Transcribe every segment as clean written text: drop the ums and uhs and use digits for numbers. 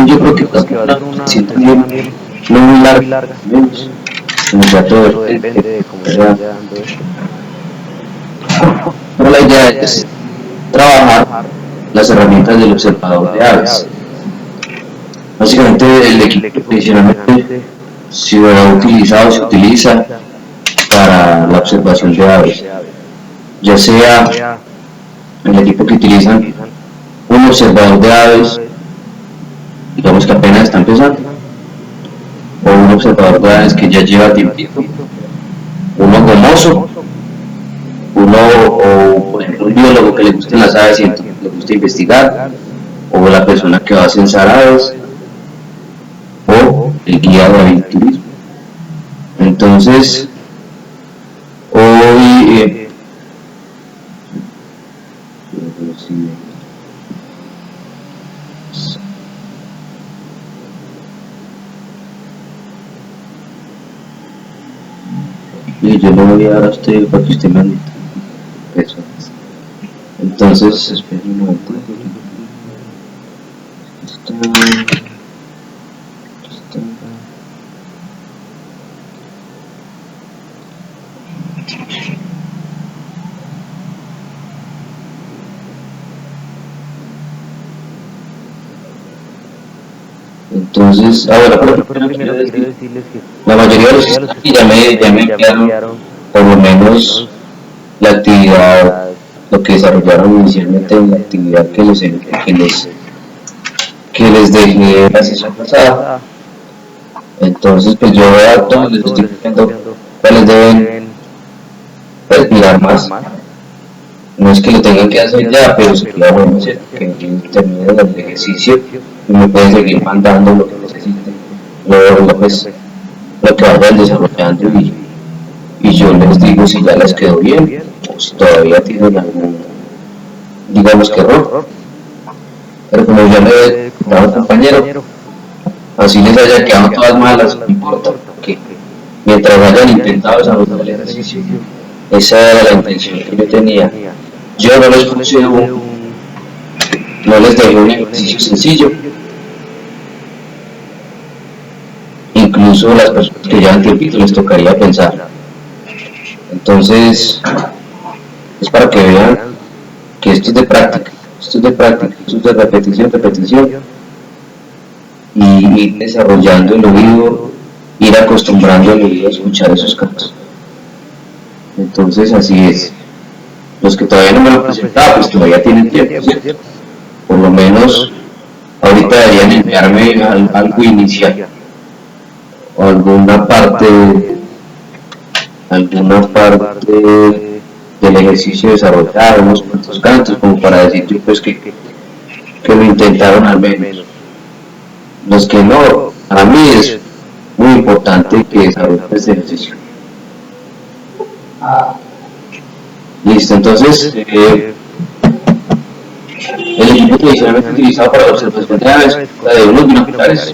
yo creo que va a ser una sesión también no muy larga, menos. Ya todo depende de cómo se vaya dando esto. Pero la idea es trabajar las herramientas del observador de aves. Básicamente el equipo tradicionalmente se ha utilizado, se utiliza para la observación de aves, ya sea el equipo que utilizan un observador de aves, digamos que apenas está empezando, o un observador de aves que ya lleva tiempito, uno gomoso, uno, o por ejemplo un biólogo que le gusten las aves y le gusta investigar, o la persona que va a censar aves, o el guía de aventurismo. Entonces, hoy y yo le voy a dar a usted para que usted me anite eso. Entonces, espera un momento. Entonces, ahora, pero primero quiero decirles que la mayoría de los que están aquí ya me enviaron por lo menos la actividad, lo que desarrollaron inicialmente en la actividad que les dejé la sesión pasada. Entonces, pues yo a todos les estoy diciendo cuáles deben mirar más. No es que lo tengan que hacer ya, pero sería bueno que terminen el ejercicio y me pueden seguir mandando lo que necesiten. Luego, pues, lo que vayan desarrollando y yo les digo si ya les quedó bien o si todavía tienen algún, digamos que error. Pero como ya le he contado al compañero, así les haya quedado todas malas, no importa, porque mientras hayan intentado desarrollar el ejercicio, esa era la intención que yo tenía. Yo no les puse no les dejé un ejercicio sencillo. Incluso las personas que llevan tiempito les tocaría pensar. Entonces, es para que vean que esto es de práctica, esto es de repetición, y ir desarrollando el oído, ir acostumbrando el oído a escuchar esos cantos. Entonces, así es. Los que todavía no me lo han presentado, pues todavía tienen tiempo, ¿cierto? Por lo menos, ahorita deberían enviarme algo inicial, o alguna parte del ejercicio desarrollado, unos cuantos cantos, como para decir pues que lo intentaron al menos. Los que no, para mí es muy importante que desarrollen este ejercicio. Listo, entonces, el equipo tradicionalmente utilizado para la observación de aves la de unos binoculares,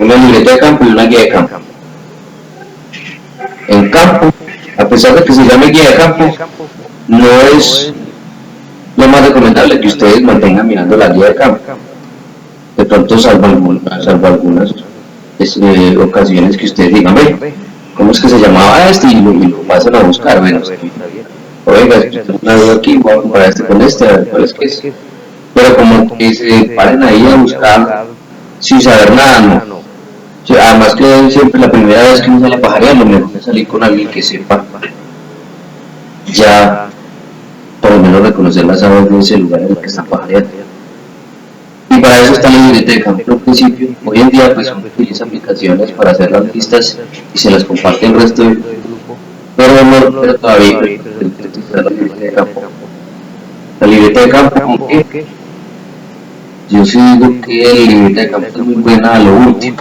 una libreta de campo y una guía de campo. En campo, a pesar de que se llame guía de campo, no es lo más recomendable que ustedes mantengan mirando la guía de campo. De pronto, salvo algunas ocasiones que ustedes digan, ve, ¿cómo es que se llamaba este? Y lo pasan a buscar, bueno, oiga, si tengo una duda aquí, voy a comparar este con este, a ver cuál es que es. Pero como que se paren ahí a buscar sin saber nada, no. O sea, además que siempre la primera vez que uno sale a pajarear, lo mejor es salir con alguien que sepa ya por lo menos reconocer las aves de ese lugar en el que están pajareando. Y para eso está la libreta de campo al principio. Hoy en día pues uno utiliza aplicaciones para hacer las listas y se las comparte al resto del grupo, pero todavía utilizar la libreta de campo. La libreta de campo, aunque yo sí digo que la libreta de campo es muy buena a lo último.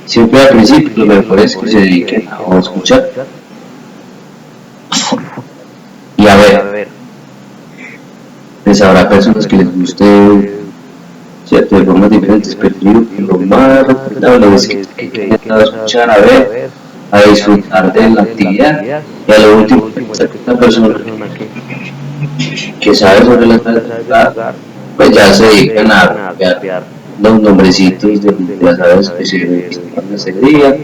Siempre al principio lo mejor es que se dediquen a escuchar y a ver. Pues habrá personas que les guste, ¿cierto?, de formas diferentes, pero lo más recomendable es que se dediquen a escuchar, a ver, a disfrutar de la actividad y a lo último, que una persona que sabe sobre la actividad pues ya se dedican a copiar los nombrecitos de las aves que se visitan ese día,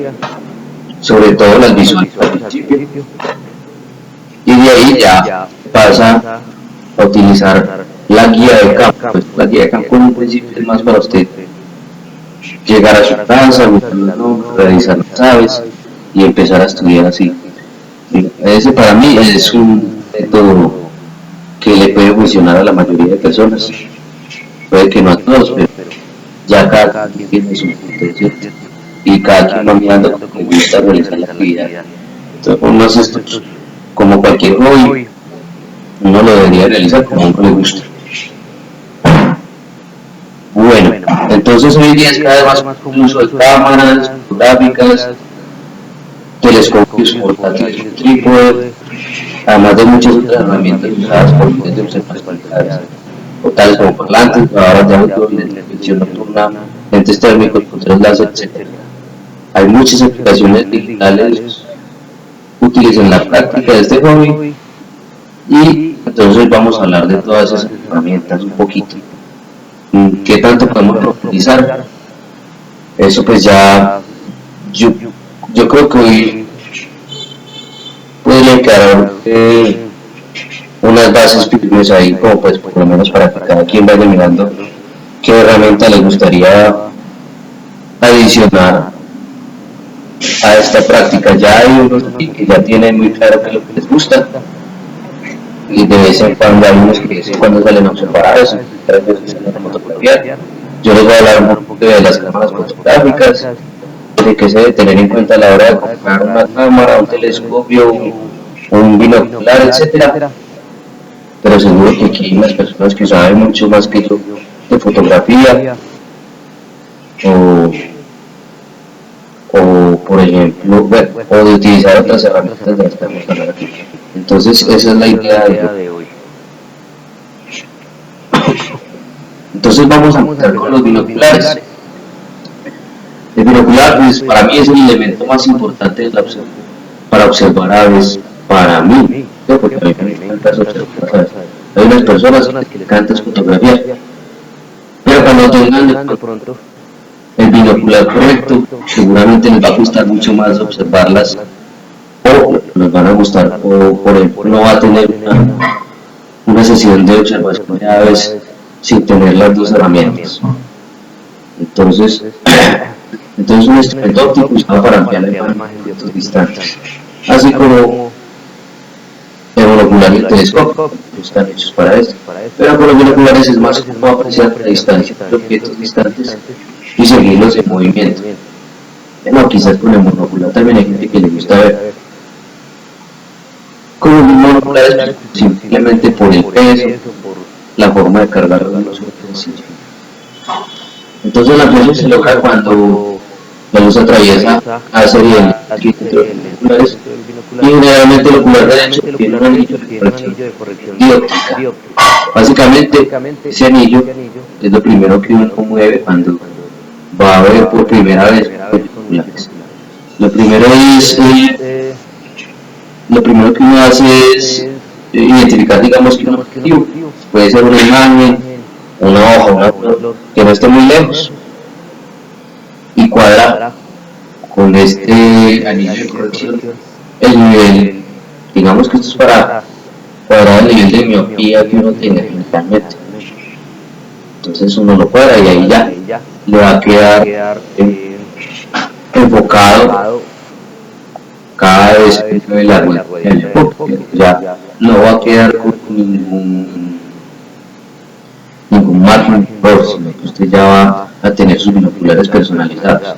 sobre todo las visuales al principio, y de ahí ya pasa a utilizar la guía de campo. Pues la guía de campo en un principio es más para usted llegar a su casa, buscar los nombres, revisar las aves y empezar a estudiar así. Ese para mí es un método que le puede funcionar a la mayoría de personas. Puede que no a todos, pero ya cada quien tiene su punto de vista y cada quien va mirando cómo le gusta realizar la actividad. Entonces, unos estos, como cualquier hobby, uno lo debería realizar como a uno le gusta. Bueno, entonces hoy día es cada vez más común uso de cámaras fotográficas, telescopios portátiles con trípode, además de muchas otras herramientas usadas por fines de observación, o tales como parlantes, grabadoras de audio, detección nocturna, lentes térmicos, controles láser, etc. Hay muchas aplicaciones digitales útiles en la práctica de este hobby y entonces hoy vamos a hablar de todas esas herramientas un poquito. ¿Qué tanto podemos profundizar? Eso pues ya yo creo que hoy podría quedar unas bases firmes ahí, como pues por lo menos para que cada quien vaya mirando qué herramienta le gustaría adicionar a esta práctica. Ya hay unos que ya tienen muy claro qué es lo que les gusta, y de vez en cuando hay unos que de vez en cuando salen a observar eso, otras veces salen a fotografiar. Yo les voy a hablar un poco de las cámaras fotográficas, de qué se debe tener en cuenta a la hora de comprar una cámara, un telescopio, un binocular, etc. Pero seguro que aquí hay unas personas que saben mucho más que yo de fotografía, o por ejemplo, bueno, o de utilizar otras herramientas de las que vamos a hablar aquí. Entonces esa es la idea de hoy. Entonces vamos a empezar con los binoculares. El binocular, pues, para mí es el elemento más importante para observar aves, para mí, porque a mí me encanta observar aves. Hay unas personas que les encanta fotografiar, pero cuando tengan de pronto el binocular correcto, seguramente les va a gustar mucho más observarlas, o les van a gustar, o por ejemplo no va a tener una sesión de observación de aves sin tener las dos herramientas. Entonces un instrumento óptico usado para ampliar la imagen de objetos distantes, así como el binocular y el telescopio, que están hechos para esto. Pero con los binoculares es más cómodo apreciar la distancia de objetos distantes y seguirlos en movimiento. Bueno, quizás con el monocular también hay gente que le gusta ver. Con los binoculares, simplemente por el peso, la forma de cargar los ojos. Entonces la ampliación se logra cuando la luz atraviesa a serie entre los binoculares, y generalmente el ocular derecho tiene un anillo de corrección dióptrica. Básicamente ese anillo es lo primero que uno mueve cuando va a ver por primera vez binoculares. Lo primero que uno hace es identificar, digamos, que un objetivo puede ser una imagen, una hoja, una flor que no esté muy lejos, y cuadrar con este anillo de corrección el nivel, digamos que esto es para cuadrar el nivel de miopía que uno tenga generalmente. Entonces uno lo cuadra y ahí ya le va a quedar enfocado cada vez que mueve la rueda del enfoque. Ya no va a quedar con ningún margen por, sino que usted ya va a tener sus binoculares personalizados.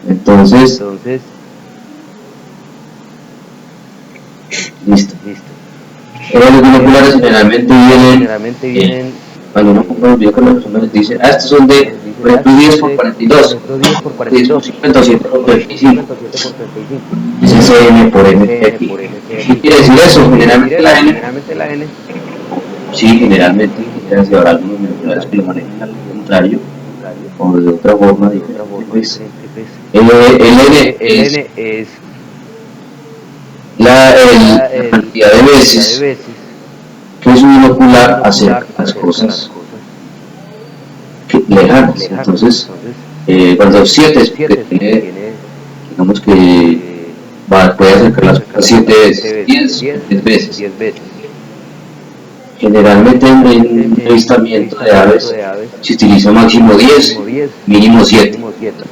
Entonces listo. Los binoculares generalmente vienen cuando uno compra un video con la persona les dice, estos son de, por ejemplo, 10 por 42, 10 por 50 o 7 por 35. Es CM por MPX. ¿Qué quiere decir eso? Generalmente la N. Sí, generalmente, si habrá algunos binoculares que lo manejan al contrario, o de otra forma diferente, pues. El N es la cantidad de veces que pues un binocular acerca las cosas lejanas. Entonces, cuando 7 es porque tiene, digamos que puede acercar las cosas 7 veces, 10 veces. Generalmente en el avistamiento de aves se utiliza máximo 10, mínimo 7.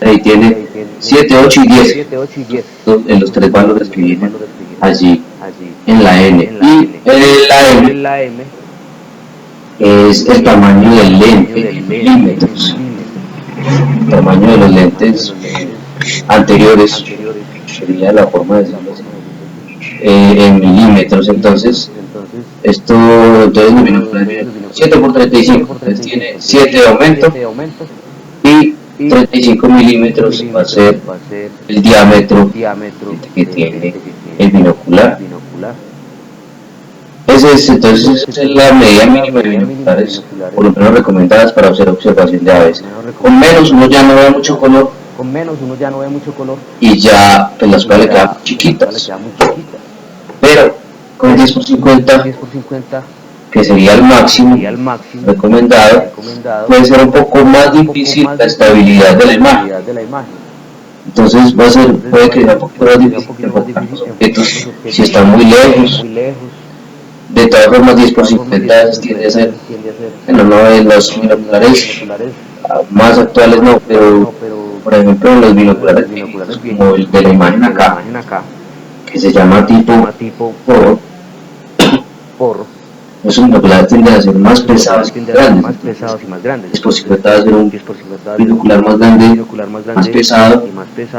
Ahí tiene 7, 8 y 10 en los 3 valores que vienen allí en la N. Y la M es el tamaño del lente en milímetros. El tamaño de los lentes anteriores sería la forma de decirlo así, en milímetros. Entonces esto, entonces mi binocular 7 por 35, entonces tiene 7 de aumento y 35 milímetros va a ser el diámetro que tiene el binocular. Entonces es la medida mínima de binoculares, por lo menos recomendadas para hacer observación de aves. Con menos uno ya no ve mucho color y ya pues, las cosas le quedan chiquitas. Pero con 10 por 50, que sería el máximo recomendado, puede ser un poco más difícil la estabilidad de la imagen. Entonces puede que sea un poco más difícil los objetos si están muy lejos. De todas formas, 10 por 50 tiende a ser, bueno, no en los binoculares más actuales no, pero por ejemplo en los binoculares como el de la imagen acá, que se llama tipo porro, esos binoculares tienden a ser más pesados y más grandes. 10 por 50 va a ser un binocular más grande, más pesado,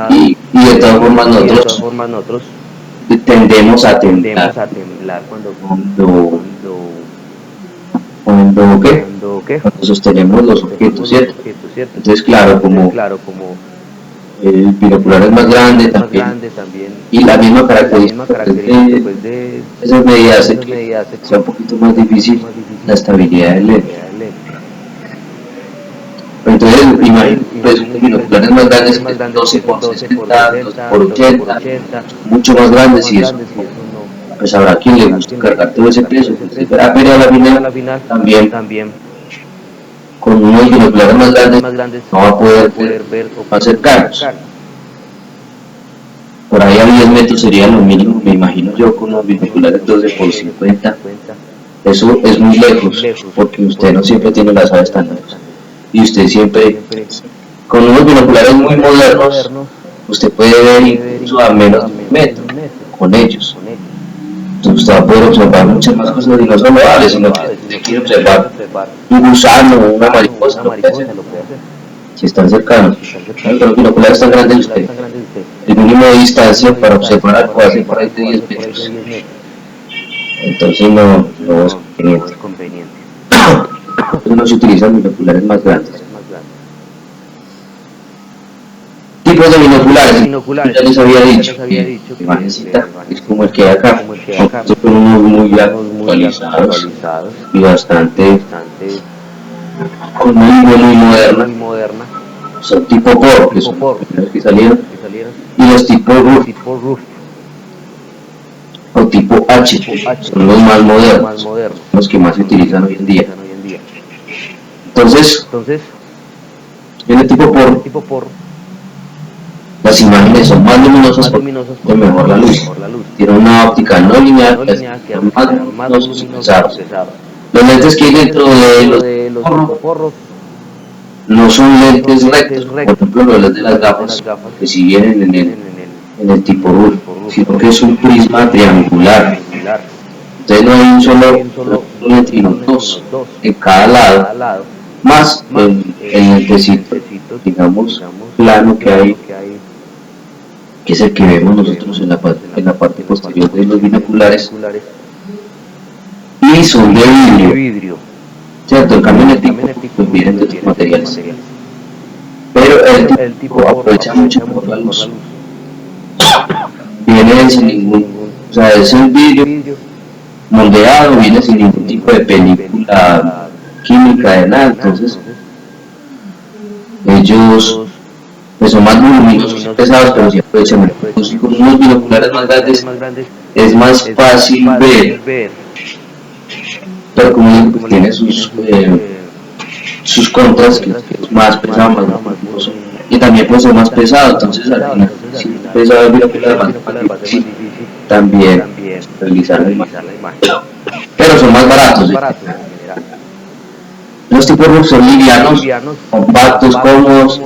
y de todas formas nosotros tendemos a temblar cuando sostenemos los objetos, ¿cierto? Entonces, claro, como el binocular es más grande también, y la misma característica de esas medidas hace que sea un poquito más difícil la estabilidad del lente. Entonces, imagínate, pues unos binoculares más grandes, 12 por 60, 12 por 80, mucho más grandes, y eso pues habrá quien le guste cargar todo ese peso, pero a la final también con unos binoculares más grandes no va a poder ver acercarnos. Por ahí a 10 metros sería lo mínimo, me imagino yo, con unos binoculares 12 por 50. Eso es muy lejos, porque usted no siempre tiene las aves tan lejos. Y usted siempre, con unos binoculares muy modernos, usted puede ver incluso a menos de 1 metro con ellos. Entonces usted va a poder observar muchas más cosas, y no solo aves, sino que usted quiere observar un gusano o una mariposa, lo puede hacer, si están cercanos. Con los binoculares tan grandes, usted, el mínimo de distancia para observar algo hace por ahí de 10 metros. Entonces no es conveniente. Entonces no se utilizan binoculares más grandes. Tipos de binoculares, ya les había dicho que imagencita es como el que hay acá, son unos muy actualizados y bastante con una línea muy moderna. Son tipo porro, que son los primeros que salieron, y los tipo roof o tipo H, son los más modernos, los que más se utilizan hoy en día. Entonces, en el tipo porro, las imágenes son más luminosas porque mejor la luz. Tiene una óptica no lineal que hace más luminosos y pesados. Los lentes que hay dentro de los porros no son lentes rectos, por ejemplo los de las gafas, que si vienen en el tipo RUF, sino que es un prisma triangular. Entonces no hay un solo lente, sino dos en cada lado, más el lentecito, digamos, plano que hay, que es el que vemos nosotros en la parte posterior de los binoculares, y son de vidrio, ¿cierto? En cambio en el tipo pues vienen de otros materiales, pero el tipo aprovecha mucho mejor la luz, viene sin ningún, o sea, es un vidrio moldeado, viene sin ningún tipo de película química de nada. Entonces ellos pues son más luminosos y pesados, pero sí aprovechan mejor. Con unos binoculares más grandes es más fácil ver pero como digo, pues tiene sus contras, que es más pesado, más voluminoso, y también puede ser más pesado. Entonces al final, si es pesado el binocular es más difícil también realizar la imagen, pero son más baratos. Los tipos RUF son livianos, compactos, cómodos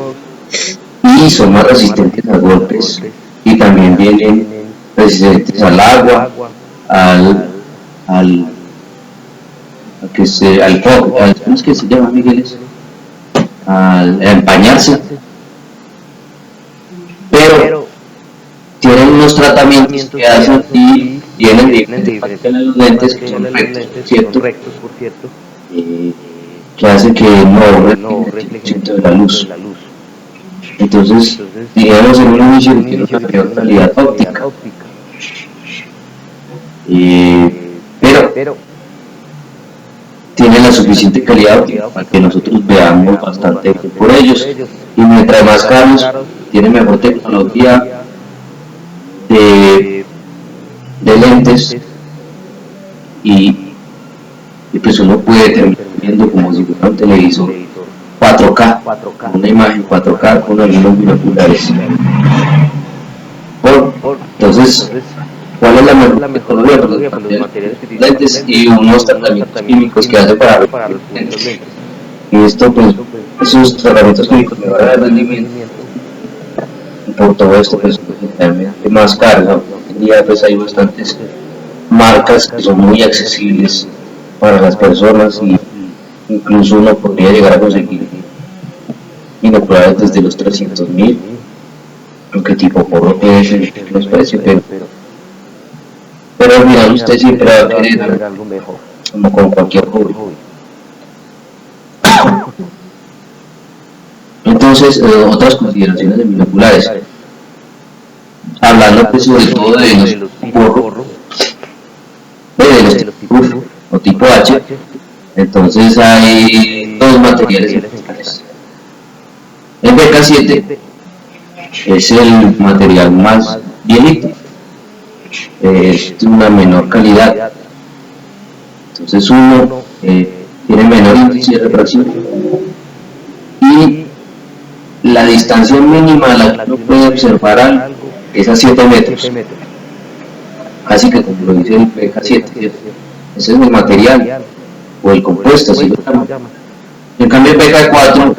y son más resistentes a golpes, y también vienen resistentes al agua, al fuego, ¿cómo es que se llama, Miguel? Al empañarse, pero tienen unos tratamientos que hacen y vienen diferentes a los lentes, que son rectos, por cierto, que hace que no reflejen el 100% de la luz. Entonces, digamos, en un inicio tiene una mayor calidad óptica, pero tiene la suficiente calidad óptica para que nosotros veamos bastante por ellos, y mientras más caros, tiene mejor tecnología de lentes, y pues uno puede terminar viendo como si fuera un televisor 4K, una imagen 4K con algunos binoculares. Entonces, ¿cuál es la mejor tecnología? Pues los materiales lentes y unos tratamientos químicos que hace para los lentes. Y esto, pues, esos tratamientos químicos me van a dar rendimiento. Y por todo esto, pues, realmente más caro, ¿no? Hoy en día, pues, hay bastantes marcas que son muy accesibles para las personas, y incluso uno podría llegar a conseguir binoculares desde los 300.000, aunque tipo porro puede ser los precios, pero al final usted siempre va a querer algo mejor, como con cualquier hobby. Entonces, otras consideraciones de binoculares, hablando pues sobre todo de los porro, de los tipo o tipo H. Entonces hay dos materiales esenciales. El BK7 es el material más viejito, es de una menor calidad, entonces uno tiene menor índice de refracción, y la distancia mínima a la que uno puede observar algo es a 7 metros, casi que como lo dice el BK7, ese es el material o el compuesto, así lo llaman. En cambio el BK4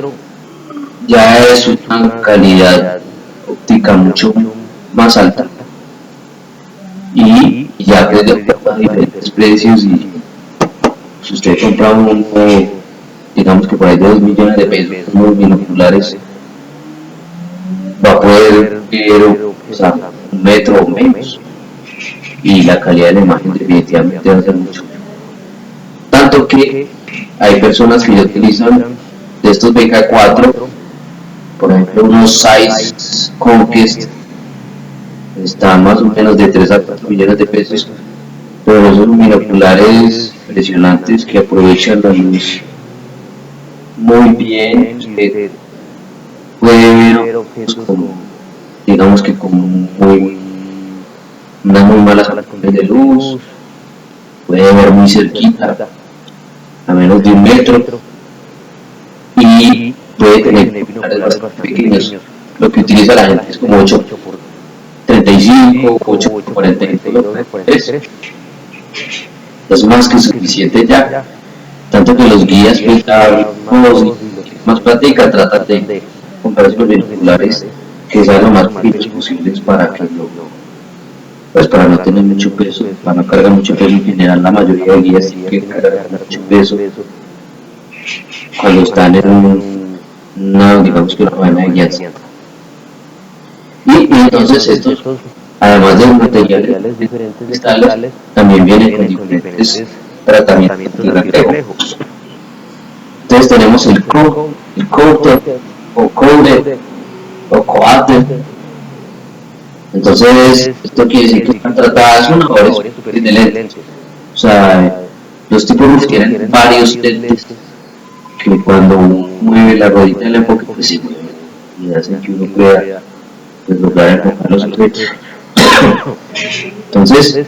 ya es una calidad óptica mucho más alta, y ya que de diferentes precios, y si usted compra uno, digamos que por ahí de 2 millones de pesos, unos binoculares, va a poder ver, o sea, 1 metro o menos, y la calidad de la imagen definitivamente va a ser mucho. Tanto que hay personas que ya utilizan de estos BK4, por ejemplo unos Zeiss Conquest, están más o menos de 3 a 4 millones de pesos, pero son binoculares impresionantes que aprovechan la luz muy bien. Usted puede ver objetos digamos que con unas muy malas condiciones de luz, puede ver muy cerquita, a menos de 1 metro, y puede tener binoculares bastante pequeños. Lo que utiliza la gente es como 8x35, 8x43, es más que suficiente ya, tanto que los guías pues más plática tratan de comprar los binoculares que sean lo más pequeños posibles para que pues para no tener mucho peso, para no cargar mucho peso. En general la mayoría de guías tienen que cargar mucho peso cuando están en digamos que una cadena de guías. Y entonces estos, además de materiales diferentes cristales, también vienen con diferentes tratamientos de reflejo. Entonces tenemos el coated o coated o coated. Entonces esto quiere decir que están tratadas unas mejores de lentes. O sea, los tipos RUF tienen varios lentes que cuando uno mueve la rodilla del enfoque pues se mueve y hacen que uno pueda lograr enfocar los objetos. Entonces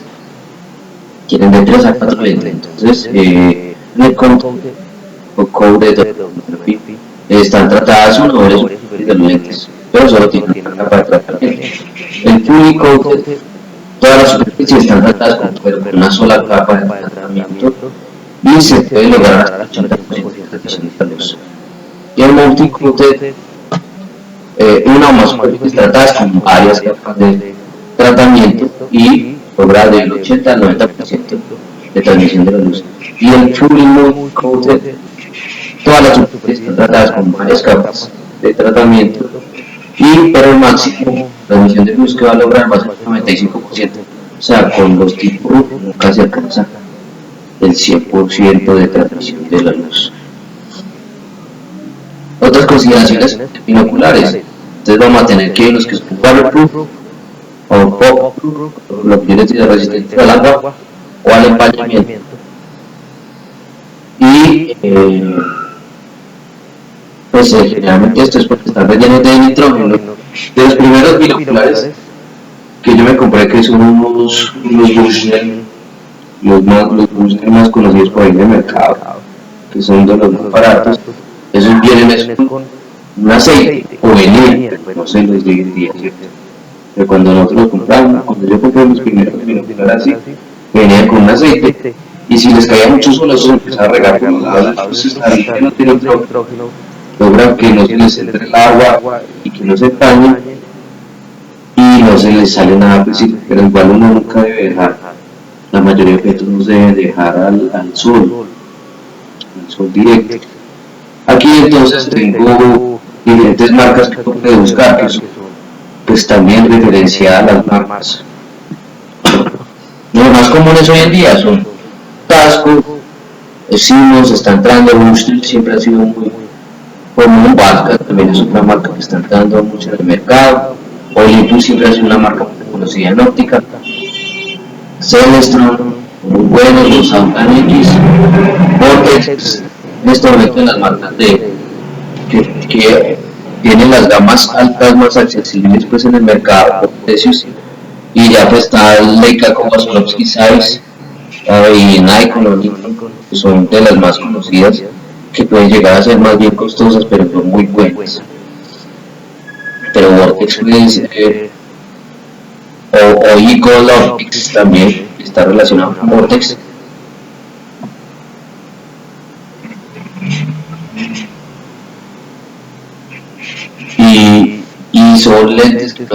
tienen de 3 a 4 lentes. Entonces Recode o Code están tratadas una doble superficie de los lentes, pero solo tienen una capa de tratamiento. El Fully Coated, todas las superficies están tratadas con una sola capa de tratamiento y se puede lograr hasta el 80% de precisión de luz. Y el Multi Coated, una o más superficies tratadas con varias capas de tratamiento y logra del 80 al 90% de transmisión de la luz. Y el Fully Coated, todas las superficies están tratadas con varias capas de tratamiento y para el máximo transmisión de luz que va a lograr va a ser el 95%. O sea, con los tipos nunca se alcanza el 100% de transmisión de la luz. Otras consideraciones binoculares. Entonces vamos a tener que los que son waterproof o pop-proof, lo que quiere decir resistente al agua o al empañamiento. Y pues generalmente esto es porque están rellenos de nitrógeno. De los primeros binoculares que yo me compré, que son unos Bushnell, los Bushnell más conocidos por ahí en el mercado, que son de los más baratos, esos vienen con un aceite o venían, no sé, los diría, pero cuando nosotros los compramos, cuando yo compré mis primeros binoculares así, venían con un aceite y si les caía mucho sol, eso se empezaba a regar por los lados, entonces ahí que no tiene nitrógeno, logran que no se les entre el agua y que no se empañen y no se les sale nada, pues, pero igual uno nunca debe dejar, la mayoría de objetos no se deben dejar al sol directo. Aquí entonces tengo diferentes marcas que uno puede buscar, que son pues también referenciadas a las marcas. Los más comunes hoy en día son Tasco, Simmons, está entrando, Bushnell siempre ha sido muy común, Valka también es otra marca que está entrando mucho en el mercado, Olympus siempre ha sido una marca muy conocida en óptica, Celestron, muy buenos, los Sautan X, Vortex, en este momento en las marcas que tienen las gamas altas más accesibles pues en el mercado por precios, y ya pues está Leica como Swarovski Zeiss y Nikon, que son de las más conocidas, que pueden llegar a ser más bien costosas pero son muy buenas. Pero Vortex pues, o Eagle Optics también está relacionado con Vortex. Y son lentes que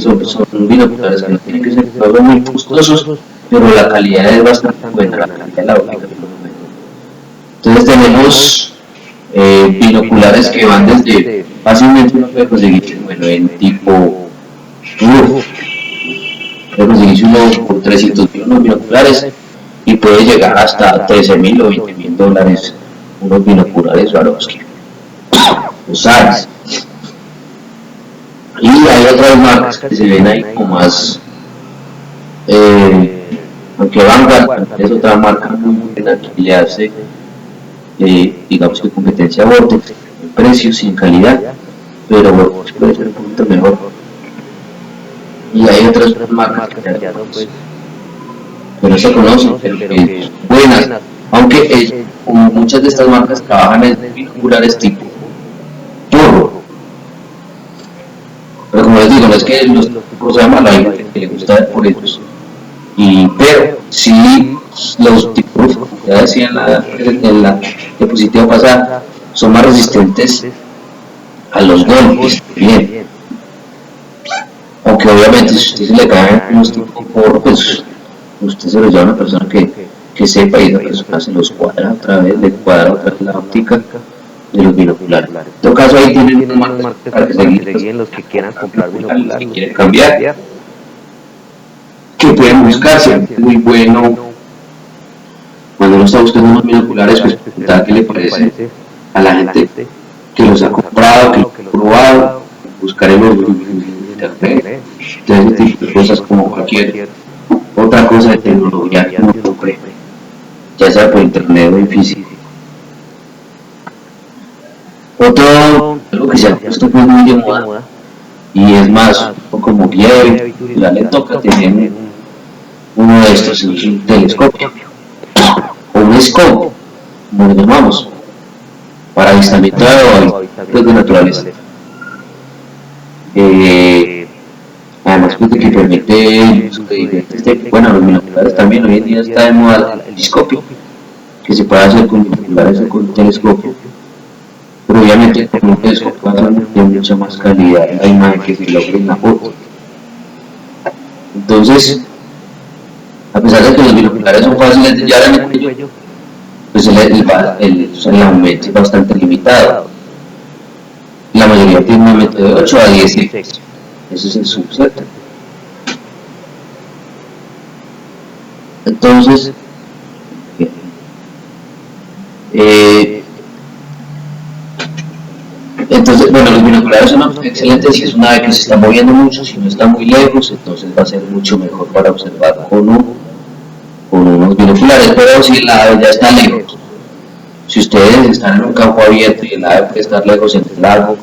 son binoculares que no tienen que ser todos muy costosos, pero la calidad es bastante buena, la calidad de la óptica. Entonces tenemos binoculares que van desde, fácilmente uno puede conseguir, bueno, en tipo puede conseguirse uno por 300.000 unos binoculares y puede llegar hasta 13.000 o 20.000 dólares unos binoculares Swarovski, los Zeiss. Y hay otras marcas que se ven ahí como más, aunque Vanguard es otra marca muy buena que le hace, digamos que competencia a Vortex, en precios y en calidad, pero Vortex puede ser un poquito mejor. Y hay otras marcas que ya no se conocen, pero que buenas, aunque como muchas de estas marcas trabajan en binoculares tipo turbo. Pero como les digo, no es que los tipos sean malos, hay gente que le gusta ver por ellos. Pero si los tipos, ya decía en la diapositiva pasada, son más resistentes a los golpes, bien. Aunque obviamente si usted se le caen unos tipos por, pues usted se los lleva a una persona que sepa y esa persona se los cuadra otra vez, le cuadra otra vez la óptica de los binoculares. En todo caso ahí tienen unos marcas para que seguir los que quieran comprar binoculares, que quieren cambiar, que pueden buscarse. Es muy bueno cuando uno está buscando unos binoculares, pues preguntar qué le parece a la gente que los ha comprado, que los ha probado, buscar en los internet, ese tipo de cosas como cualquier otra cosa de tecnología que uno compre, ya sea por internet o en físico. Algo que se ha puesto pues muy de moda y es más como guía y la le toca tener uno de estos, es un telescopio o un scope. como lo llamamos, para avistamiento de naturaleza. Además pues, de que permite el uso de diferentes, bueno, los binoculares también, hoy en día está de moda el telescopio, que se puede hacer con binoculares o con un telescopio, pero obviamente con un telescopio va a tener mucha más calidad la imagen que se logra en la foto. Entonces, a pesar de que los binoculares son fáciles de llevar en el cuello, pues el aumento es bastante limitado. La mayoría tiene un aumento de 8 a 10x. Ese es el subset. Entonces, bueno, los binoculares son excelentes si es una ave que se está moviendo mucho, si no está muy lejos, entonces va a ser mucho mejor para observar con unos binoculares, pero si la ave ya está lejos, si ustedes están en un campo abierto y la ave puede estar lejos en el lago,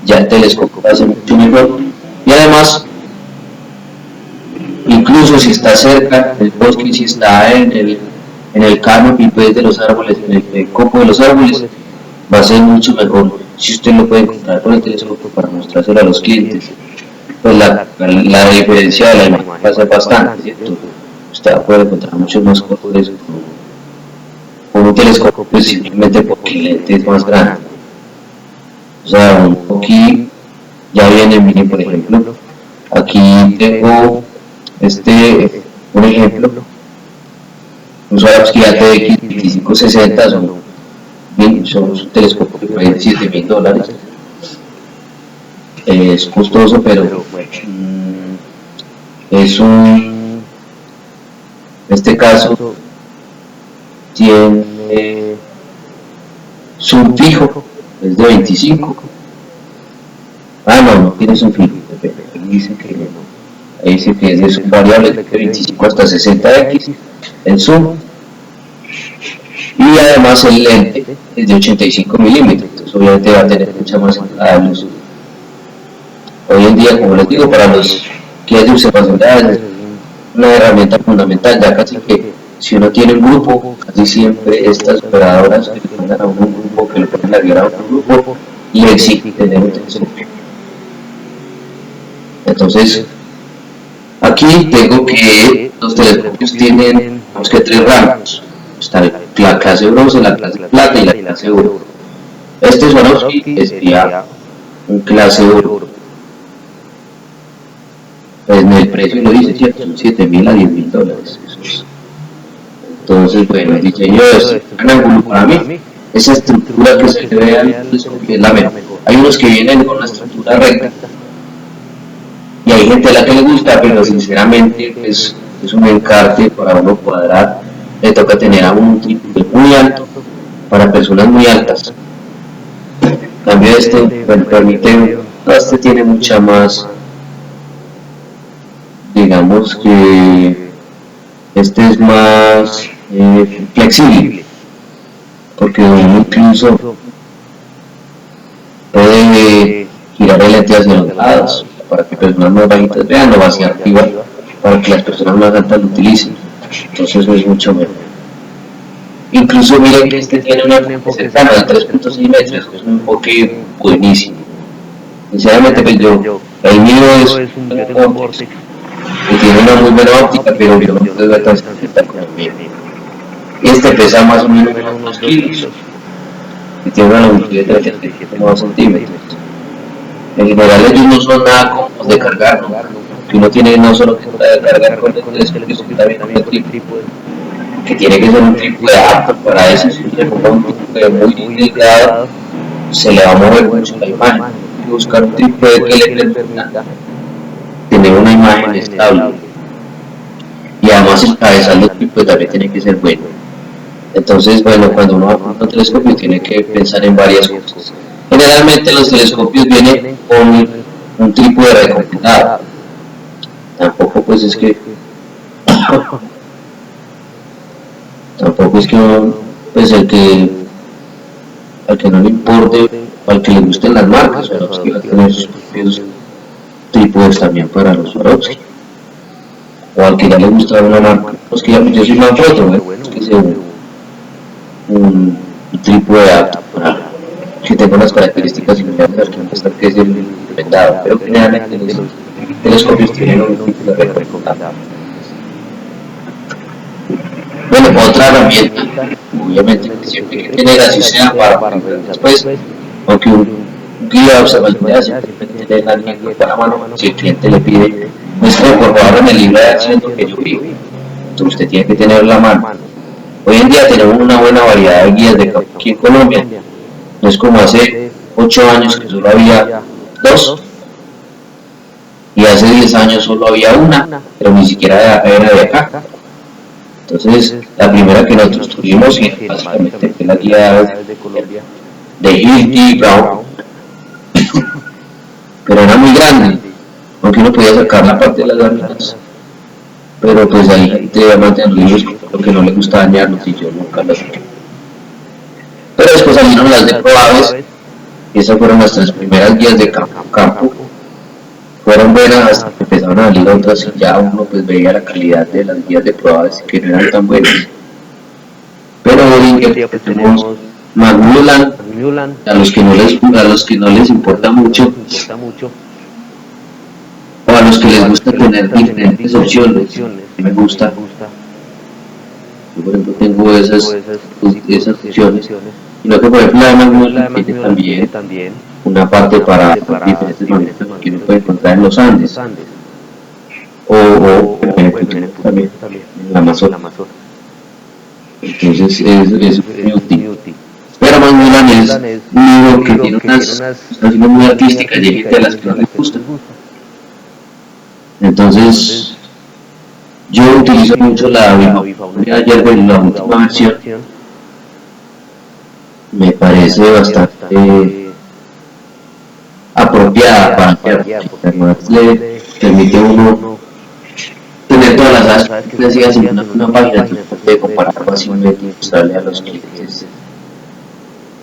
ya el telescopio va a ser mucho mejor. Y además, incluso si está cerca del bosque, si está en el canopy pues, de los árboles, en el copo de los árboles, va a ser mucho mejor si usted lo puede encontrar con el telescopio para mostrárselo a los clientes. Pues la diferencia de la imagen va a ser bastante, ¿cierto? Usted va a poder encontrar muchos más colores con un telescopio pues, simplemente porque el lente es más grande. O sea, aquí ya viene, miren por ejemplo, aquí tengo un ejemplo, un Swarovski ATX 2560, son un telescopio que vale $7,000. Es costoso, pero es en este caso tiene zoom fijo, es de 25. No tiene zoom fijo, ahí dice que es de zoom variable de 25 hasta 60x el zoom. Y además el lente es de 85 milímetros, entonces obviamente va a tener mucha más entrada de luz. Hoy en día, como les digo, para los guías de observación de aves es una herramienta fundamental, ya casi que si uno tiene un grupo, casi siempre estas operadoras que le mandan a un grupo, que le ponen la guía a otro grupo, le exigen tener un telescopio. Entonces, aquí tengo que los telescopios tienen, digamos que 3 rangos. Está la clase bronce, la clase plata y la clase oro. Este Swarovski sería un clase oro. En el precio lo dice, ¿cierto? Son $7,000 a $10,000. Entonces, bueno, el diseño es un ángulo para mí. Esa estructura que se ve ahí es la mejor. Hay unos que vienen con una estructura recta y hay gente a la que le gusta, pero sinceramente pues, es un encarte para uno cuadrar. Le toca tener a un trípode muy alto para personas muy altas. En cambio bueno, permite, este tiene mucha más, digamos que este es más flexible, porque uno incluso puede girar el lente hacia los lados para que personas más bajitas vean o hacia arriba para que las personas más altas lo utilicen. Entonces eso es mucho mejor. Incluso miren que este tiene un enfoque cercano de 3.6 metros, es un enfoque buenísimo. Sinceramente pues el mío es un vortex que tiene una muy buena óptica, pero yo no puedo ver tan cerca con el mío. Este pesa más o menos unos 2 kilos y tiene una longitud de 37,2 centímetros. En general ellos no son nada cómodos de cargar, ¿no? Que uno tiene no solo que cargar con el telescopio, sino también con el trípode, que tiene que ser un trípode apto para eso. Si uno ponga un trípode muy delgado, se le va a mover mucho la imagen. Hay que buscar un trípode que le permita tener una imagen estable. Y además el cabezal del trípode también tiene que ser bueno. Entonces, bueno, cuando uno apunta un telescopio tiene que pensar en varias cosas. Generalmente los telescopios vienen con un trípode recomendado. Tampoco pues es que pues al que no le importe, al que le gusten las marcas, Swarovski va a tener sus propios trípodes también para los Swarovski, o al que ya le gusta una marca, pues que yo soy Manfrotto, que un trípode apto para que tenga unas características similares al que muestra que es el recomendado, pero generalmente los telescopios tienen un trípode recomendado. Bueno, otra herramienta, obviamente, que siempre hay que tener, así sea para después, aunque un guía de observación siempre tiene que tener alguien para la mano. Si el cliente le pide, muestre por favor en el libro de acción lo que yo vi, entonces usted tiene que tener la mano. Hoy en día tenemos una buena variedad de guías de campo aquí en Colombia, no es como hace 8 años que solo había 2, y hace 10 años solo había una, pero ni siquiera era de acá. Entonces, la primera que nosotros tuvimos, y básicamente fue la guía de Hilti Brown, pero era muy grande, aunque uno podía sacar la parte de las láminas, pero pues ahí gente amante de los libros, lo que no le gusta dañarlos, y yo nunca lo saqué. Pero después salieron las de Proaves, y esas fueron nuestras primeras guías de campo. Fueron buenas hasta que empezaron a salir otras y ya uno pues veía la calidad de las guías de Proaves que no eran tan buenas. Pero hoy en día pues, tenemos Macmillan, a los que no les importa mucho, o a los que les gusta tener diferentes opciones. Me gusta. Yo por ejemplo tengo esas opciones. Y lo que por ejemplo la de Macmillan tiene también una parte para diferentes magnetos que uno puede encontrar en los Andes o también en la Amazonas. Entonces es muy útil. Pero Macmillan es un libro que tiene unas situaciones muy artísticas y hay gente a las que no les gusta. Entonces yo utilizo mucho la bifauna ayer de la última versión. Me parece bastante apropiada para que además le permite a uno tener todas las aves que decías en una página que puede comparar fácilmente y mostrarle a los clientes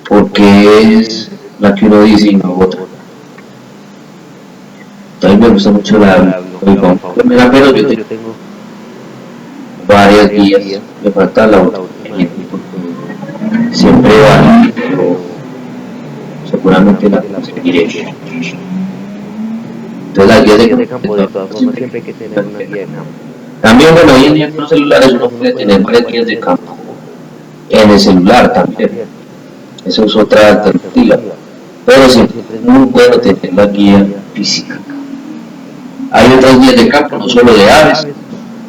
porque es la que uno dice y no otra. Entonces me gusta mucho la primera, pero yo tengo varias guías, me falta la otra siempre vale, pero seguramente la conseguiré. Entonces las guías de campo de todas formas siempre hay que tener una guía de campo. También bueno, hoy en día con los celulares uno puede tener varias guías de campo en el celular también. Eso es otra alternativa. Pero siempre es muy bueno tener la guía física. Hay otras guías de campo, no solo de aves.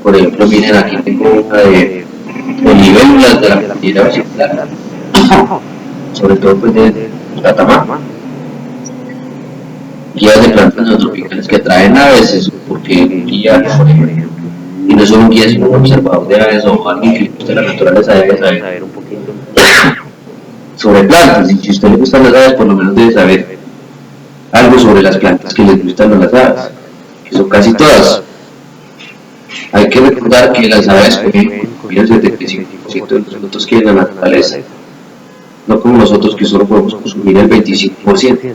Por ejemplo, miren aquí tengo una de libélulas de la cordillera occidental, sobre todo pues de Catamá. Guías de plantas neotropicales que atraen aves, porque guía, por ejemplo, y no solo un guía sino un observador de aves o alguien que le guste la naturaleza debe saber un poquito sobre plantas, y si a usted le gustan las aves por lo menos debe saber algo sobre las plantas que les gustan a las aves, que son casi todas. Hay que recordar que las aves pueden consumir el 75% de los frutos que hay en la naturaleza, no como nosotros que solo podemos consumir el 25%.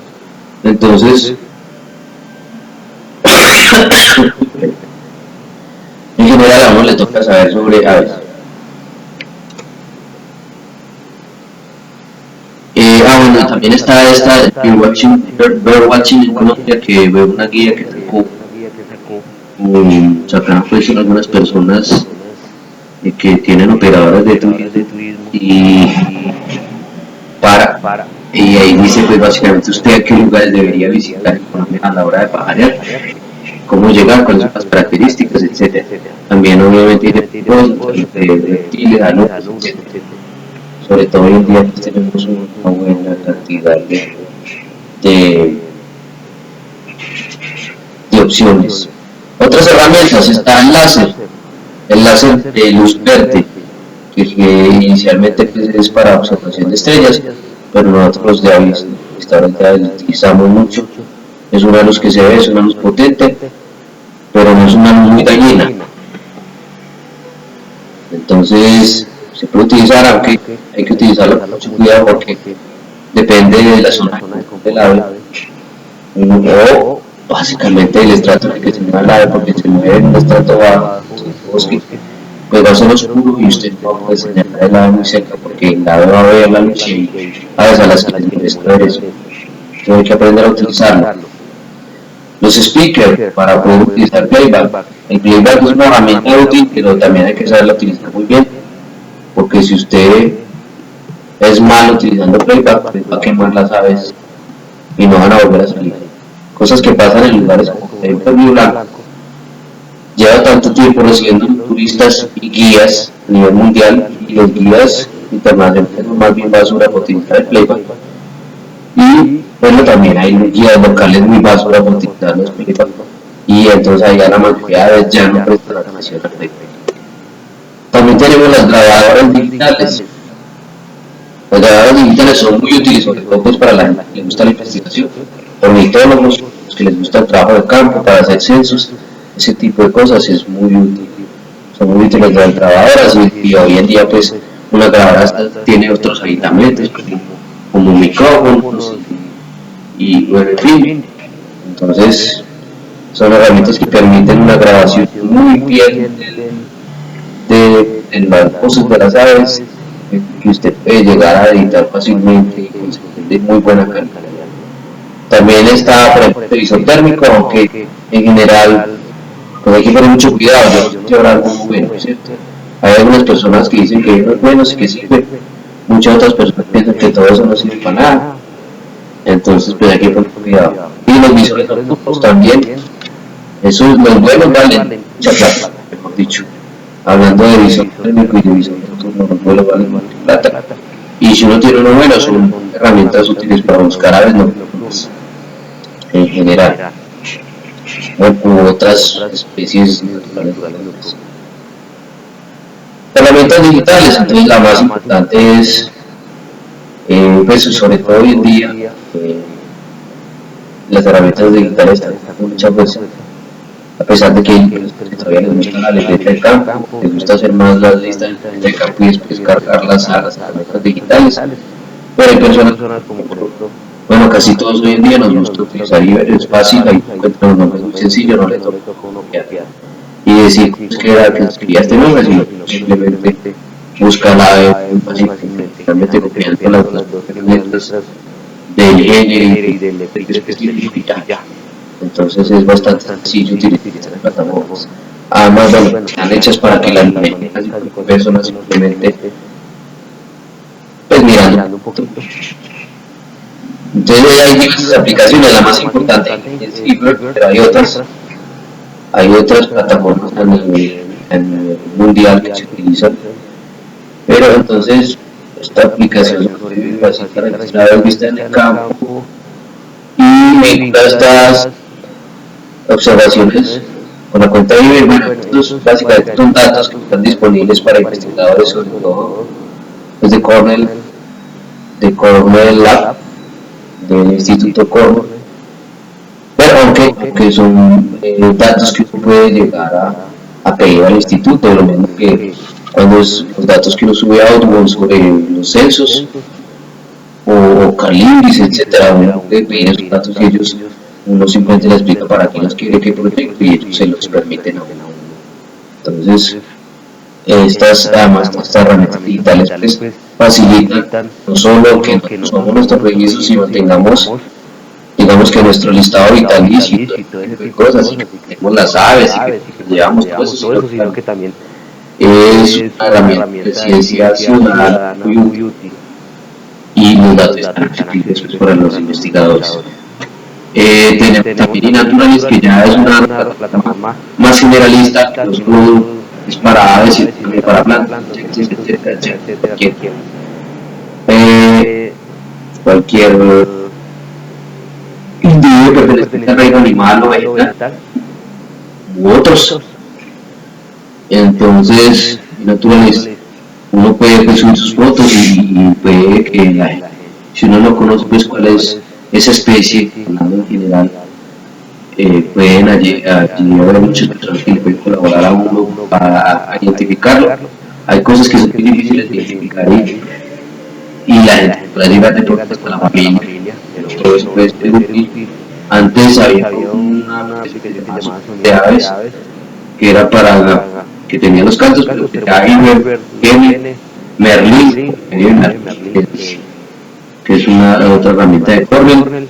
Entonces, en general a uno le toca saber sobre aves. Bueno, también está esta Bird Watching en Colombia, que veo una guía que sacó. Sacaron pues algunas personas que tienen operadoras de turismo y ahí dice pues básicamente usted a qué lugares debería visitar en Colombia a la hora de pajarear, cómo llegar, cuáles son las características, etc. También obviamente tiene reptiles, alumnos, etc. Sobre todo hoy en día pues tenemos una buena cantidad de opciones. Otras herramientas está el láser de luz verde, que inicialmente pues, es para observación de estrellas, pero nosotros los de avistadores lo utilizamos mucho. Es una luz que se ve, es una luz potente, pero no es una luz muy dañina. Entonces se puede utilizar, aunque hay que utilizarlo con mucho cuidado porque depende de la zona del ave o básicamente el estrato en el que se mueve el ave, porque se mueve en un estrato bajo, bosque, pues va a ser oscuro y usted no puede señalar el lado muy cerca porque el lado va a ver la luz y a veces a las que les molesta ver eso. Tiene que aprender a utilizarlo. Los speakers para poder utilizar playback. El playback es una herramienta útil, pero también hay que saberla utilizar muy bien, porque si usted es malo utilizando playback, pues va a quemar las aves y no van a volver a salir. Cosas que pasan en lugares como por ejemplo Río Blanco. Lleva tanto tiempo recibiendo turistas y guías a nivel mundial, y los guías internacionales son más bien basura por utilizar el playback. Y bueno, también hay guías locales muy basura por utilizar los playback. Y entonces ahí a la mayoría de veces ya no prestan atención al playback. También tenemos las grabadoras digitales. Las grabadoras digitales son muy útiles, sobre todo pues, para la gente que le gusta la investigación, ornitólogos, los que les gusta el trabajo de campo, para hacer censos, ese tipo de cosas es muy útil. Son muy útiles las grabadoras y hoy en día pues una grabadora tiene otros aditamentos como micrófonos y bueno, en fin. Entonces son herramientas que permiten una grabación muy bien de las voces de las aves, que usted puede llegar a editar fácilmente y conseguir de muy buena calidad. También está, por ejemplo, el televisor térmico, aunque en general pues hay que tener mucho cuidado, yo no quiero algo muy bueno, ¿cierto? Hay algunas personas que dicen que no es bueno y que sirve, muchas otras personas piensan que todo eso no sirve para nada, entonces pues hay que tener cuidado. Y los visores nocturnos también, esos, los buenos valen mucha plata, mejor dicho. Hablando de visor térmico y de visor nocturno, los buenos valen mucha plata. Y si uno tiene uno bueno, son herramientas útiles para buscar aves nocturnas en general, o otras especies naturales. Herramientas digitales, entonces la más importante es, pues sobre todo hoy en día, las herramientas digitales están muchas veces, a pesar de que todavía les gusta la libreta de campo, les gusta hacer más las listas de campo y después cargarlas a las herramientas digitales, pero hay personas como por ejemplo, bueno, casi todos hoy en día nos gusta utilizar Iber, es fácil, ahí encuentran un nombre muy sencillo, no le toca uno copiar y decir pues, que era que escribía este nombre, sino simplemente busca la fácilmente, realmente copiando las dos letras del género y del letrero específico y ya. Entonces es bastante sencillo utilizar estas plataformas. Además, bueno, están hechas para que las personas simplemente pues mirando un poquito. Entonces hay diversas aplicaciones, la más importante es Iber, pero hay otras plataformas a nivel mundial que se utilizan, pero entonces esta aplicación es fácil para registrar vista en el campo y vincula estas observaciones con la cuenta de Iber. Bueno, estos básicamente son datos que están disponibles para investigadores, sobre todo pues, de Cornell Lab, del Instituto Cornell, pero aunque son datos que uno puede llegar a pedir al instituto, lo mismo que cuando los datos que uno sube a Audubon sobre los censos o Calibris, etc. Uno puede pedir esos datos y ellos, uno simplemente les explica para quién los quiere, qué proyecto, y ellos se los permiten a uno. Entonces, estas herramientas digitales pues, facilitan no solo que no somos nuestros registros, sino tengamos, digamos que nuestro listado vitalicio y todo ese tipo de cosas, y que tenemos las aves y que llevamos todo eso, sino que también es una herramienta de ciencia ciudadana muy útil y los datos están accesibles pues, para los investigadores. Tenemos también iNaturalist, que ya es una plataforma más generalista, que no es para aves y también para plantas, etcétera, cualquier individuo perteneciente al reino animal o vegetal u otros. Entonces, iNaturalist, uno puede pues, subir sus fotos y puede que si uno no conoce pues cuál es esa especie, hablando en general, pueden allí haber muchas personas que le pueden colaborar a uno para identificarlo. Hay cosas que son muy difíciles de identificar y la gente puede llegar de pronto hasta la familia, pero todo eso puede ser útil. Antes había una aplicación de aves que era para que tenía los cantos, pero ya Iber tiene Merlin, que es una otra herramienta de Cornell,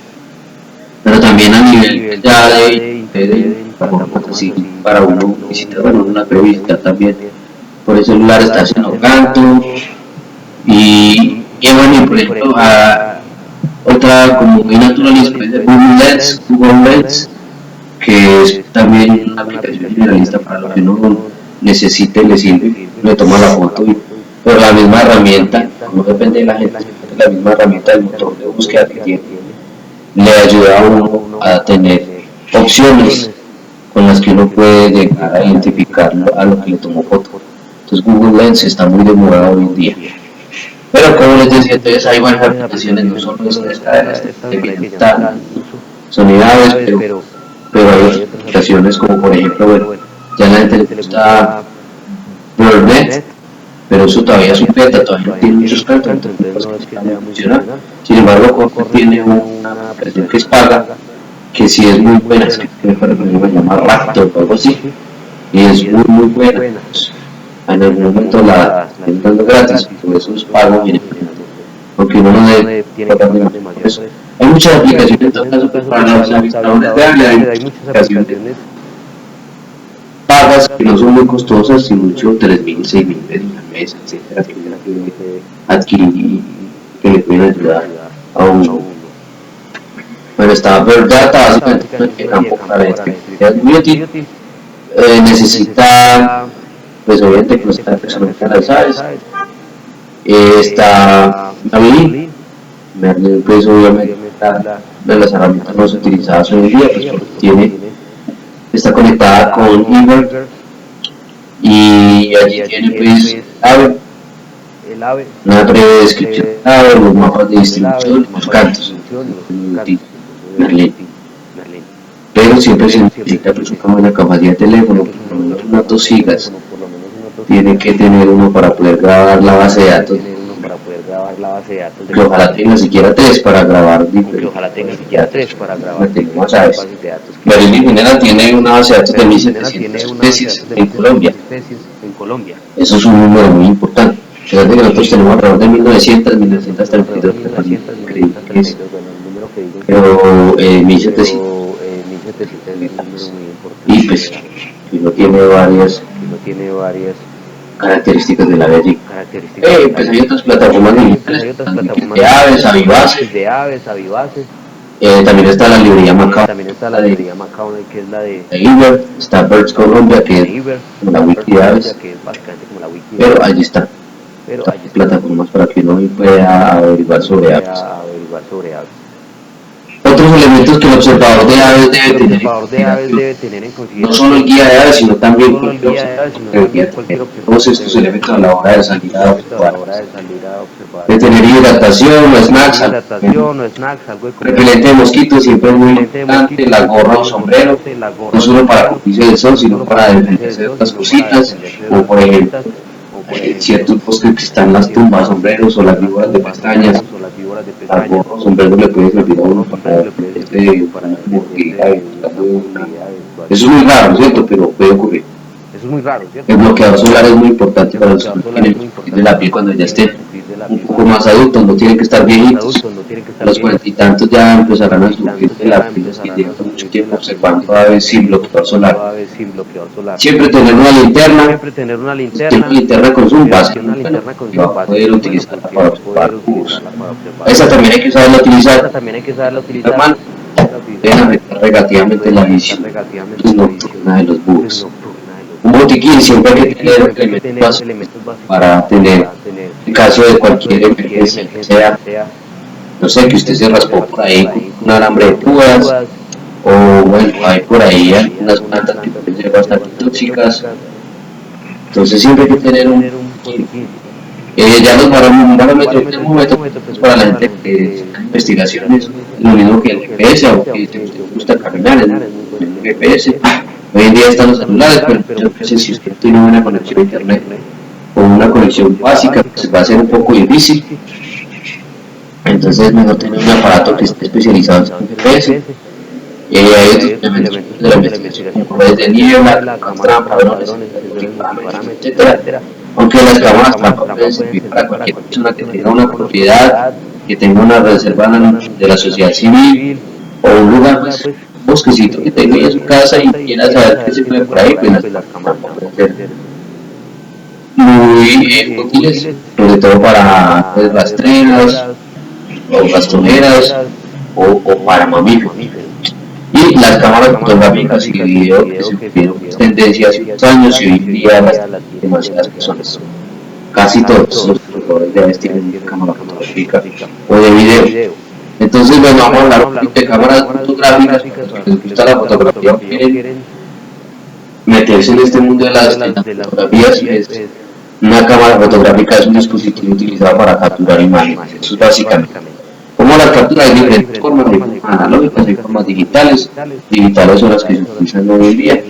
pero también a nivel ya de para uno visitar, bueno, una puede visitar también por el celular, está haciendo canto y bueno, y por ejemplo otra como muy naturalista es Google Lens, que es también una aplicación generalista para lo que uno necesite, le sirve, le toma la foto y por la misma herramienta, no depende de la gente, la misma herramienta del motor de búsqueda que tiene, le ayuda a uno a tener opciones con las que uno puede llegar a identificar a lo que le tomó foto. Entonces Google Lens está muy de moda hoy en día. Pero como les decía, entonces hay varias aplicaciones, no solo estas sonidades, pero hay otras aplicaciones como por ejemplo, bueno, ya la gente le gusta BirdNet, pero eso todavía es un beta, todavía no tiene muchos cantos, entonces no es que vaya a funcionar. Sin embargo, Corte tiene una aplicación que es paga, que sí es muy buena, es que me llama Raptor o algo así, y es muy buena. En algún momento la están dando gratis, por eso es pago, aunque uno no debe pagar demasiado. Hay muchas aplicaciones, en todo caso, para los administradores de área, hay muchas aplicaciones pagas que no son muy costosas, y mucho 3.000, 6.000 pesos al mes, etcétera, que adquirir y que le pueden ayudar a uno. Bueno, está BirdData, básicamente en el campo para es muy útil, necesita, pues obviamente que no está personalmente las aves, está Merlin, pues obviamente de las herramientas más utilizadas hoy en día, pues porque está conectada con Iber y allí tiene pues AVE, una breve descripción de AVE, los mapas de distribución, los cantos, Merlin. Pero siempre se necesita pues una buena capacidad de teléfono, por lo menos unas 2 gigas tiene que tener uno para poder grabar la base de datos, que ojalá tenga siquiera 3 para grabar más aves. Merlin en general tiene una base de datos de 1.700 especies en Colombia. Eso es un número muy importante. Fíjate que nosotros tenemos alrededor de 1932, pero 1.700. Y pues, que no tiene varias características de la ave. Pues hay otras plataformas de aves, avivaces. También está la librería Macao, que es la de Iber, está Birds Colombia, que es como la wiki de aves, pero allí está plataformas para que uno pueda averiguar sobre aves. Otros elementos que el observador de aves debe tener en consideración, no solo el guía de aves, sino también todos estos elementos a la hora de salir a observar. De tener hidratación, snacks, repelente de mosquitos, siempre es muy importante, la gorra o sombrero, no solo para cubrirse del sol, sino para defenderse de otras cositas, como por ejemplo ciertos bosques que están las tumbas, sombreros o las víboras de pestañas. Al gorro o sombrero le puede servir a uno para una mordida. Eso es muy raro, ¿cierto? Pero puede ocurrir. El bloqueador solar es muy importante para los que tienen de la piel cuando ya estén un poco más adultos, no tienen que estar viejitos. A los 40 y tantos ya empezarán a surgir de la piel y llevan mucho tiempo observando aves sin bloqueador solar. Siempre tener una linterna, con zoom básico, que va a poder utilizarla para observar búhos. Esa también hay que saberla utilizar. Hermano, deben afectar negativamente la visión nocturna de los búhos. Un botiquín siempre hay que tener elementos para tener, en caso de cualquier emergencia, sea, no sé, que usted se raspó por ahí con un alambre de púas, o bueno, hay por ahí algunas plantas que pueden ser bastante tóxicas. Entonces siempre hay que tener un botiquín. Ya los barómetros en un momento pues para la gente que hace investigaciones, lo mismo que el GPS, aunque si usted gusta caminar, el GPS. Hoy en día están los celulares, pero yo creo que si usted tiene una conexión a internet o una conexión básica, pues va a ser un poco difícil. Entonces es mejor tener un aparato que esté especializado en GPS hay otros elementos de la investigación, como redes de niebla, cámaras trampa, drones, etc. Aunque las cámaras trampa pueden servir para cualquier persona que tenga una propiedad, que tenga una reserva de la sociedad civil, o un lugar, pues, bosquecito que tenga en su casa y quiera saber qué se puede por ahí, pues las cámaras pueden ser muy útiles, sobre todo para pues, rastreras, o rastoneras, o para mamíferos. Y las cámaras fotográficas y video que se vieron tendencia hace unos años y hoy en día las demasiadas personas. Casi todos los fotógrafos de tienen cámara fotográfica o de video. Entonces, bueno, vamos a hablar un poquito de cámaras fotográficas, porque les gusta la fotografía, quieren meterse en este mundo de las fotografías. Una cámara fotográfica es un dispositivo utilizado para capturar imágenes, eso es básicamente. Como las capturas hay diferentes formas, hay formas analógicas, hay formas digitales son las que se utilizan hoy en día.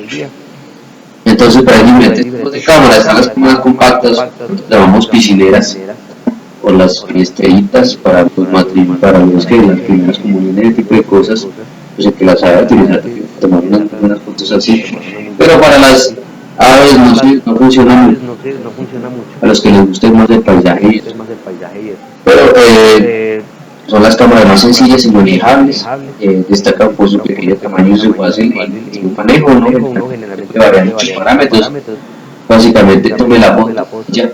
Entonces, para diferentes tipos de cámaras, están las cámaras compactas, nosotros llamamos piscineras, o las estrellitas para los matrimonios, para los que las primeras comuniones, ese tipo de cosas, pues el que las sabe utilizar, tomar unas fotos así. Pero para las aves no funciona mucho. A los que les guste más el paisaje, pero son las cámaras más sencillas y manejables, destacan por su pequeño tamaño y su fácil manejo, ¿no? Generalmente varían muchos parámetros, básicamente tome la foto ya.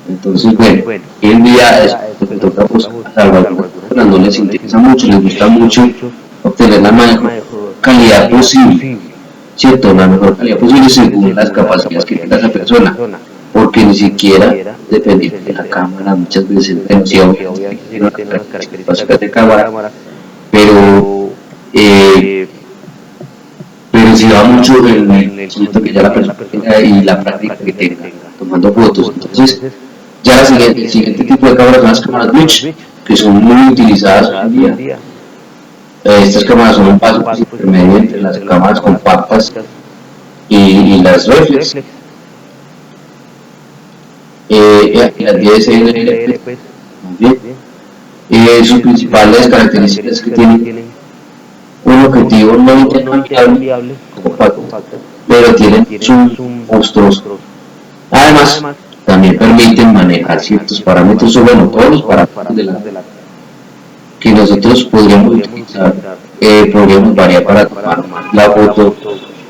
Entonces, bueno, hoy en día los fotógrafos a algunas personas no les interesa mucho, les gusta mucho obtener la mejor calidad posible, ¿cierto? La mejor calidad posible según las capacidades que tenga esa persona, porque ni siquiera dependiendo de la cámara, muchas veces tiene unas características básicas de cámara, pero si va mucho en el asunto que ya la persona tenga y la práctica que tenga tomando fotos. Entonces, ya el siguiente tipo de cámaras son las cámaras Bridge, que son muy utilizadas hoy en día. Estas cámaras son un paso intermedio entre las cámaras compactas y las reflex. Las DSLR, pues, sus principales características que tienen un objetivo no intercambiable, compacto, pero tienen zoom monstruoso. Además, también permiten manejar ciertos parámetros, o bueno, todos los parámetros de la que nosotros podríamos utilizar, podríamos variar para tomar la foto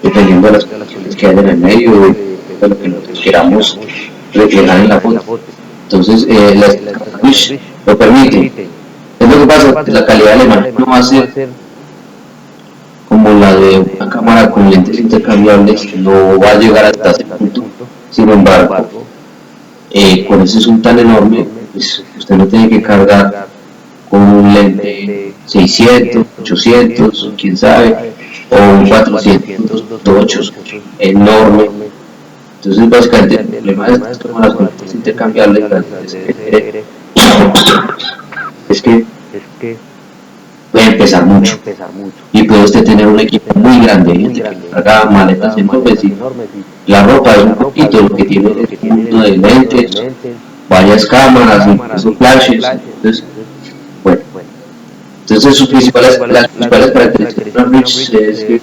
dependiendo de las condiciones que hay en el medio, de lo que nosotros queramos reflejar en la foto. Entonces, las cámaras lo permiten. Es lo que pasa, la calidad de la imagen no va a ser como la de una cámara con lentes intercambiables, no va a llegar hasta ese punto. Sin embargo, con ese zoom tan enorme, pues usted no tiene que cargar con un lente 600, 800, quién sabe, o un 400, 800 enorme. Entonces, básicamente, el problema de estas cámaras con lentes intercambiables es que puede pesar mucho y puede usted tener un equipo muy grande, que carga maletas enormes y la ropa es un poquito, lo que tiene es un mundo de lentes, varias cámaras, incluso flashes. Entonces, bueno, entonces sus principales características de una Bridge es que,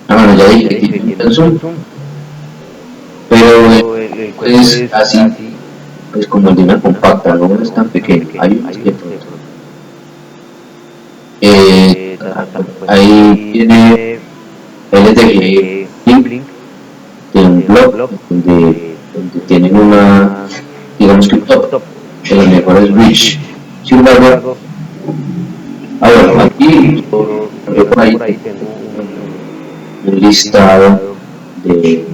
bueno, ya dije que tiene un zoom, pero es así, pues como el de una compacta, no es tan pequeño, hay unos que ahí tiene LTG Link, de un blog donde tienen una, digamos que un top de las mejores Bridge. Sin embargo, ahora aquí yo por ahí tengo un listado de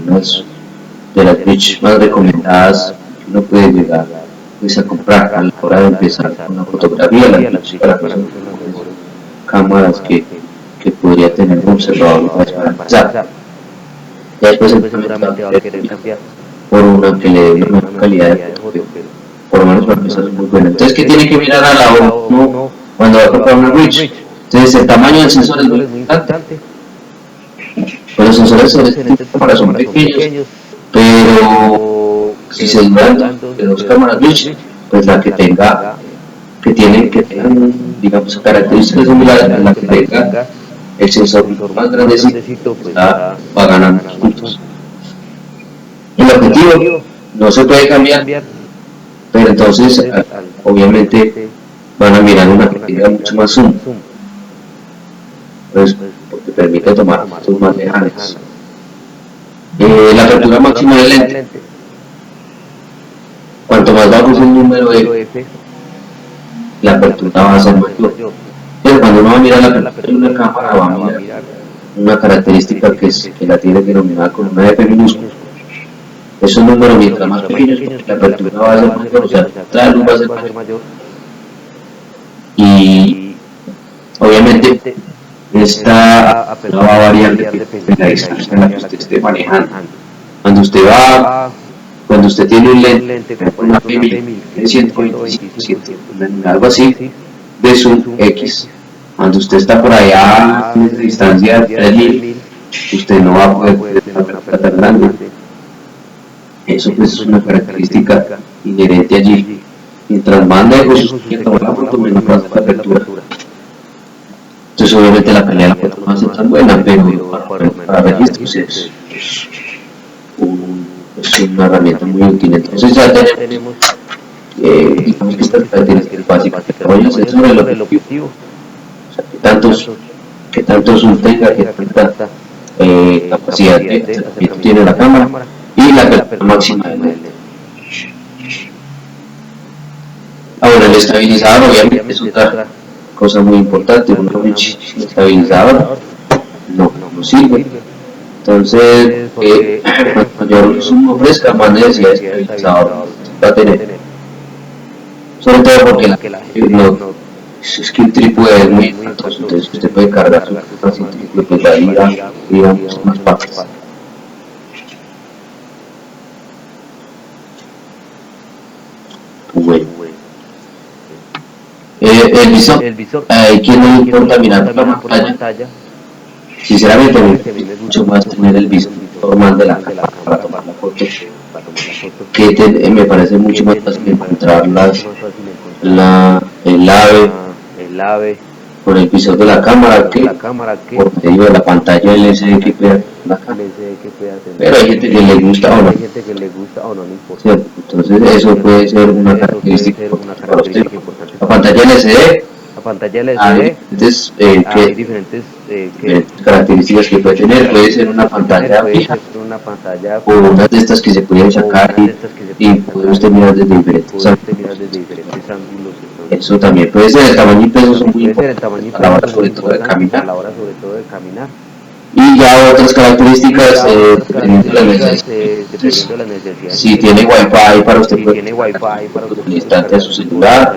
las Bridge más recomendadas que uno puede llegar pues, a comprar a la hora de empezar con la fotografía. Las Bridge para mí son las mejores cámaras que podría tener un observador para empezar. Ya después seguramente va a querer cambiar por una que le dé una mejor calidad de foto, por lo menos para empezar es muy buena. Entonces, ¿qué tiene que mirar a la hora uno cuando va a comprar una Bridge? Entonces, el tamaño del sensor es muy importante. Pues los sensores de este cámaras son pequeños, pero si se trata de dos cámaras Bridge, pues la que tenga que tengan, digamos, características similares a la que tenga el sensor más grandecito, pues va ganando puntos. El objetivo no se puede cambiar, pero entonces obviamente van a mirar una cantidad mucho más zoom, pues, porque permite tomar fotos más lejanas. La apertura máxima del lente, cuanto más bajo es el número F, la apertura va a ser mayor. Pero cuando uno va a mirar la apertura de una cámara, va a mirar una característica que la tiene denominada con una F minúscula. Esos números, mientras más pequeños, la apertura va a ser mayor, o sea, la luz va a ser mayor. Y obviamente esta apertura va a variar de la distancia en la que usted esté manejando. Cuando usted tiene un lente con una P1000 de 127, algo así, de zoom X, cuando usted está por allá a distancia de 3000, usted no va a poder ver una apertura tan grande. Eso pues es una característica inherente allí. Mientras más lejos usted toma la foto, menos va a ser la apertura. Entonces obviamente la calidad de la foto no va a ser tan buena, pero para registros es una herramienta muy útil. Entonces ya tenemos digamos que estas características básicas que voy a hacer sobre el objetivo. O sea, que tanto zoom tenga, que tanta capacidad de acercamiento tiene la cámara y la apertura máxima del lente. Ahora el estabilizador obviamente es otra cosa muy importante. Un estabilizador no sirve. Entonces, mayor zoom ofrezca, más necesidad de estabilizador va a tener. Sobre todo porque es que el trípode es muy costoso, entonces usted puede cargar su fácil trípode, pues ahí digamos más fácil. Bueno. El visor, ¿quién no le importa mirar por la pantalla? Sinceramente, a mí me gusta mucho más tener el visor normal de la cámara para tomar la foto, que me parece mucho más fácil encontrar el ave con el visor de la cámara que por medio de la pantalla LCD que crea la cámara. Pero hay gente que le gusta o no. ¿Cierto? Entonces eso puede ser una característica para usted. La pantalla LCD, hay diferentes características que puede tener. Puede ser una pantalla fija o una de estas que se pueden sacar y puede usted mirar desde diferentes ángulos. Eso también puede ser. El tamaño y peso son muy importantes a la hora sobre todo de caminar. Y ya otras características dependiendo de las necesidades. Si tiene Wi-Fi para usted poder el instante a su celular,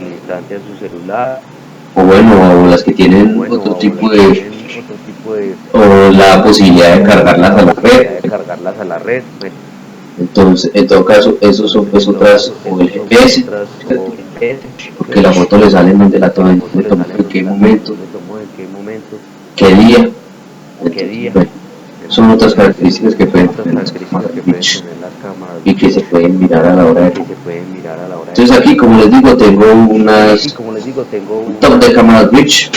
o bueno, o las que tienen otro tipo de, o la posibilidad de cargarlas a la red. Entonces, en todo caso, esos son pues otras, o el GPS, porque la foto le sale donde la toma, en qué momento, qué día. Entonces, bueno, son otras características que pueden tener las cámaras y que se pueden mirar a la hora de. Entonces aquí, como les digo, tengo un top de cámaras Bridge.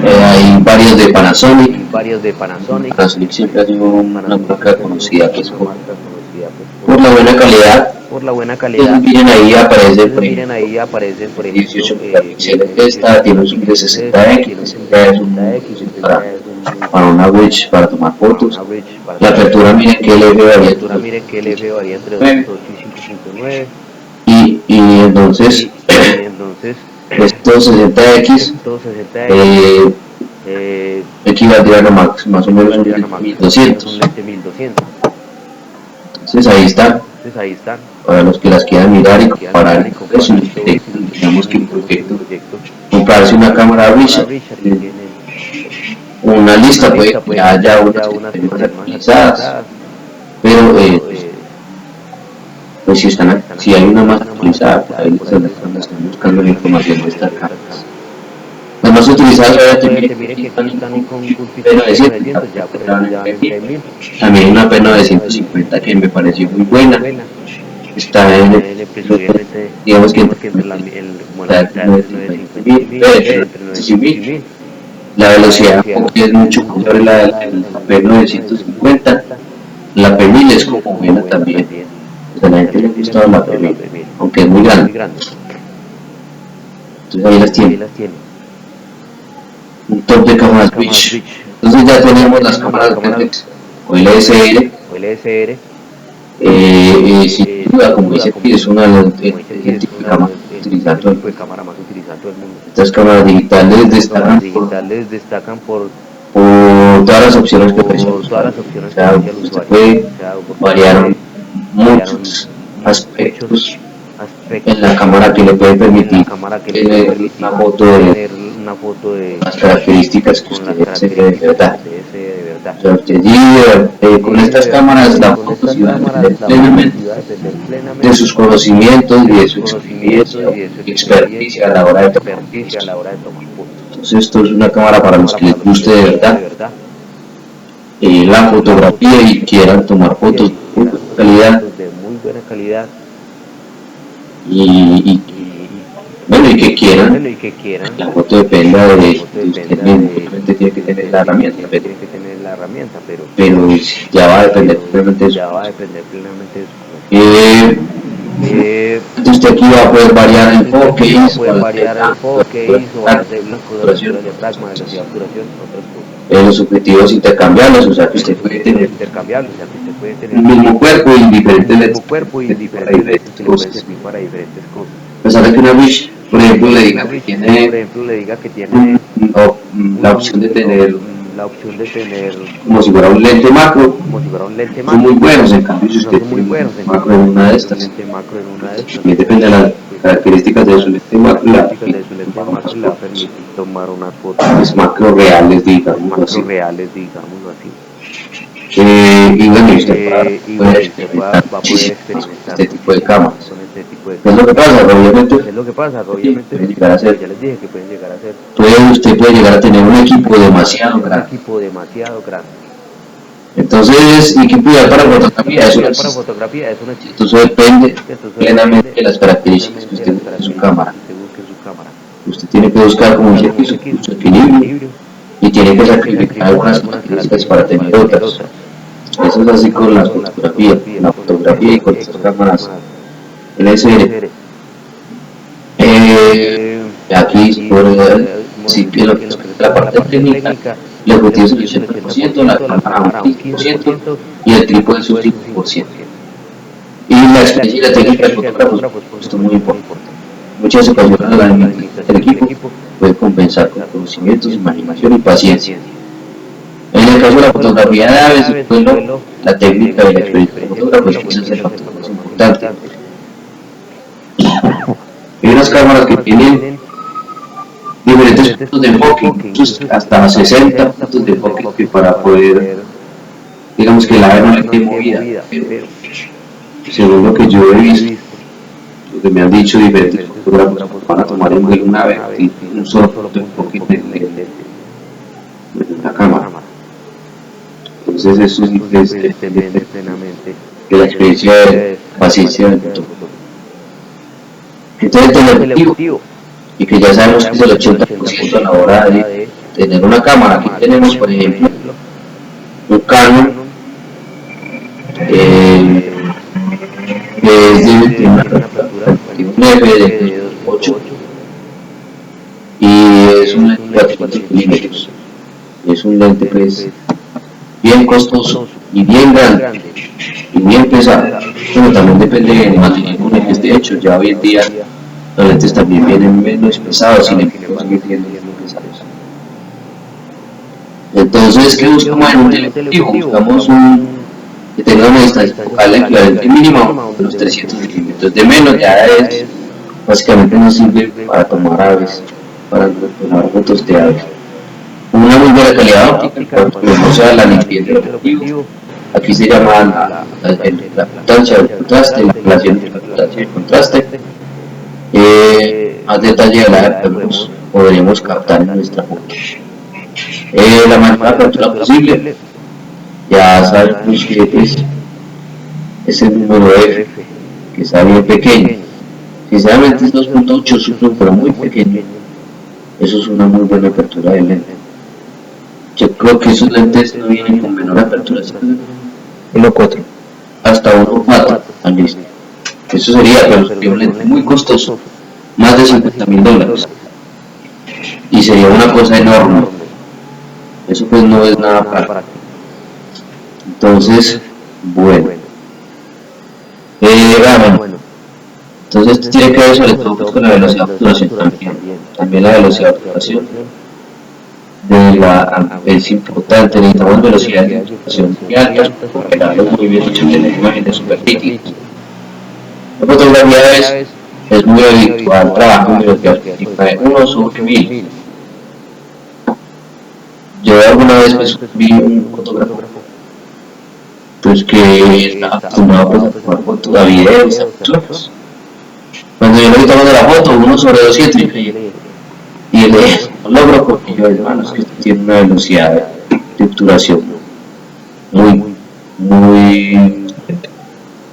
Hay varios de Panasonic. Panasonic siempre ha sido una marca conocida pues, por la buena calidad. Entonces, miren ahí aparece por ejemplo 18 megapíxeles. Esta tiene un zoom de 60x, es un para una Bridge para tomar fotos. La apertura, miren que LF varía entre 2.8 y 5.9. Y entonces estos 60x equivaldrían a más o menos un 1200. Entonces ahí está. Para los que las quieran mirar y comparar eso, digamos que un proyecto, comprarse una cámara Bridge, una lista puede que haya unas que estén más actualizadas, pero pues si hay una más actualizada, pues ahí están buscando la información de estas cámaras. Las más utilizadas obviamente miren que están con P900, ya por ejemplo también una P950 que me pareció muy buena. está en el precio, digamos que entre la mitad de 950.000, la velocidad es mucho mayor la del P950, la P1000 es como buena también, o sea, a la gente le gusta la P1000, aunque es muy grande, entonces ahí las tiene. Un top de cámaras Switch. Entonces ya tenemos las cámaras reflex o LSR. Sin duda, como dice aquí, es una de las tipo de cámara más utilizada en todo el mundo. Estas cámaras digitales destacan por todas las opciones que ofrece el usuario. O sea, usted puede variar muchos aspectos en la cámara que le puede permitir tener una foto de las características que usted desee de verdad. O sea, usted dice, con estas cámaras la foto se va a depender plenamente de sus conocimientos y de su experticia a la hora de tomar fotos. Entonces esto es una cámara para los que les guste de verdad la fotografía y quieran tomar fotos de muy buena calidad. Y bueno, y que quieran, la foto dependa de usted mismo, obviamente tiene que tener la herramienta, pero ya va a depender plenamente de eso. Entonces usted aquí va a poder variar enfoques, los objetivos intercambiables, o sea que usted puede tener el mismo cuerpo y diferentes lentes para diferentes cosas. A pesar de que una Wish, por ejemplo, le diga que tiene la opción de tener como si fuera un lente macro, son muy buenos. En cambio, si usted tiene un macro en una de estas, también depende de las características de su lente macro, la permite tomar unas fotos macro reales, digamos así. Y bueno, usted va a poder experimentar este tipo de cámaras. ¿Qué es lo que pasa? Obviamente, puede llegar a ser, usted puede llegar a tener un equipo demasiado grande. Entonces, equipo ideal para fotografía es una chiste. Entonces depende plenamente de las características que usted busque en su cámara. Usted tiene que buscar, como dice aquí, su equilibrio y tiene que sacrificar algunas características para tener otras. Eso es así con la fotografía y con estas cámaras LSR. Aquí, la parte técnica, el objetivo es el 80%, la cámara un 15% y el trípode es un 5%. Y la experiencia y la técnica del fotógrafo, esto es muy importante. Muchas ocasiones la administración del equipo puede compensar con conocimientos, imaginación y paciencia. En el caso de la fotografía de aves, la técnica y la experiencia del fotógrafo es el factor más importante. Hay unas cámaras que tienen diferentes puntos de enfoque, hasta 60 puntos de enfoque para poder, digamos que la ave no le quede movida, pero según lo que yo he visto, lo que me han dicho diferentes fotógrafos van a tomar en vuelo una ave y un solo punto de enfoque en la cámara. Entonces eso depende plenamente de la experiencia de paciencia del fotógrafo. Entonces el objetivo, y que ya sabemos que es el 80% a la hora de tener una cámara. Aquí tenemos, por ejemplo, un Canon que es de una apertura un F de 2.8 y es un lente de 400 milímetros. Es un lente pues bien costoso y bien grande y bien pesado. Bueno, también depende del material con el que esté hecho. Ya hoy en día los lentes también vienen menos pesados y el equipo sigue siendo pesados. Entonces, ¿qué buscamos en un teletipo? Buscamos que tenga una distancia focal equivalente mínima de los 300 milímetros. De menos ya es, básicamente no sirve para tomar aves, para tomar fotos de aves. Una muy buena calidad óptica, o sea, la nitidez del objetivo. Aquí se llama la potencia del contraste, la relación entre la potencia y el contraste. Más detalle de la que podremos captar en nuestra foto. La mayor apertura posible, ya sabemos que es el número F, que está bien pequeño. Sinceramente es 2.8, es un zoom pero muy pequeño. Eso es una muy buena apertura de lente. Yo creo que esos lentes no vienen con menor apertura. 1.4. Hasta 1.4, listo. Eso sería, pero sería un lente muy costoso, más de $50.000. Y sería una cosa enorme. Eso pues no es nada práctico. Entonces, bueno. Bueno. Entonces esto tiene que ver sobre todo con la velocidad de obturación también la velocidad de obturación es importante, necesitamos velocidades de obturación muy altas porque la vemos muy bien hecho en la imagen de super nítidas. La fotografía es muy habitual, trabajo en velocidad objetiva de 1 sobre 1000. Yo alguna vez vi un fotógrafo pues que está acostumbrado pues, a tomar fotos a videos, a fotos. Cuando yo le vi tomando la foto, 1 sobre 200 y él no logro porque yo, hermano, es que tiene una velocidad de obturación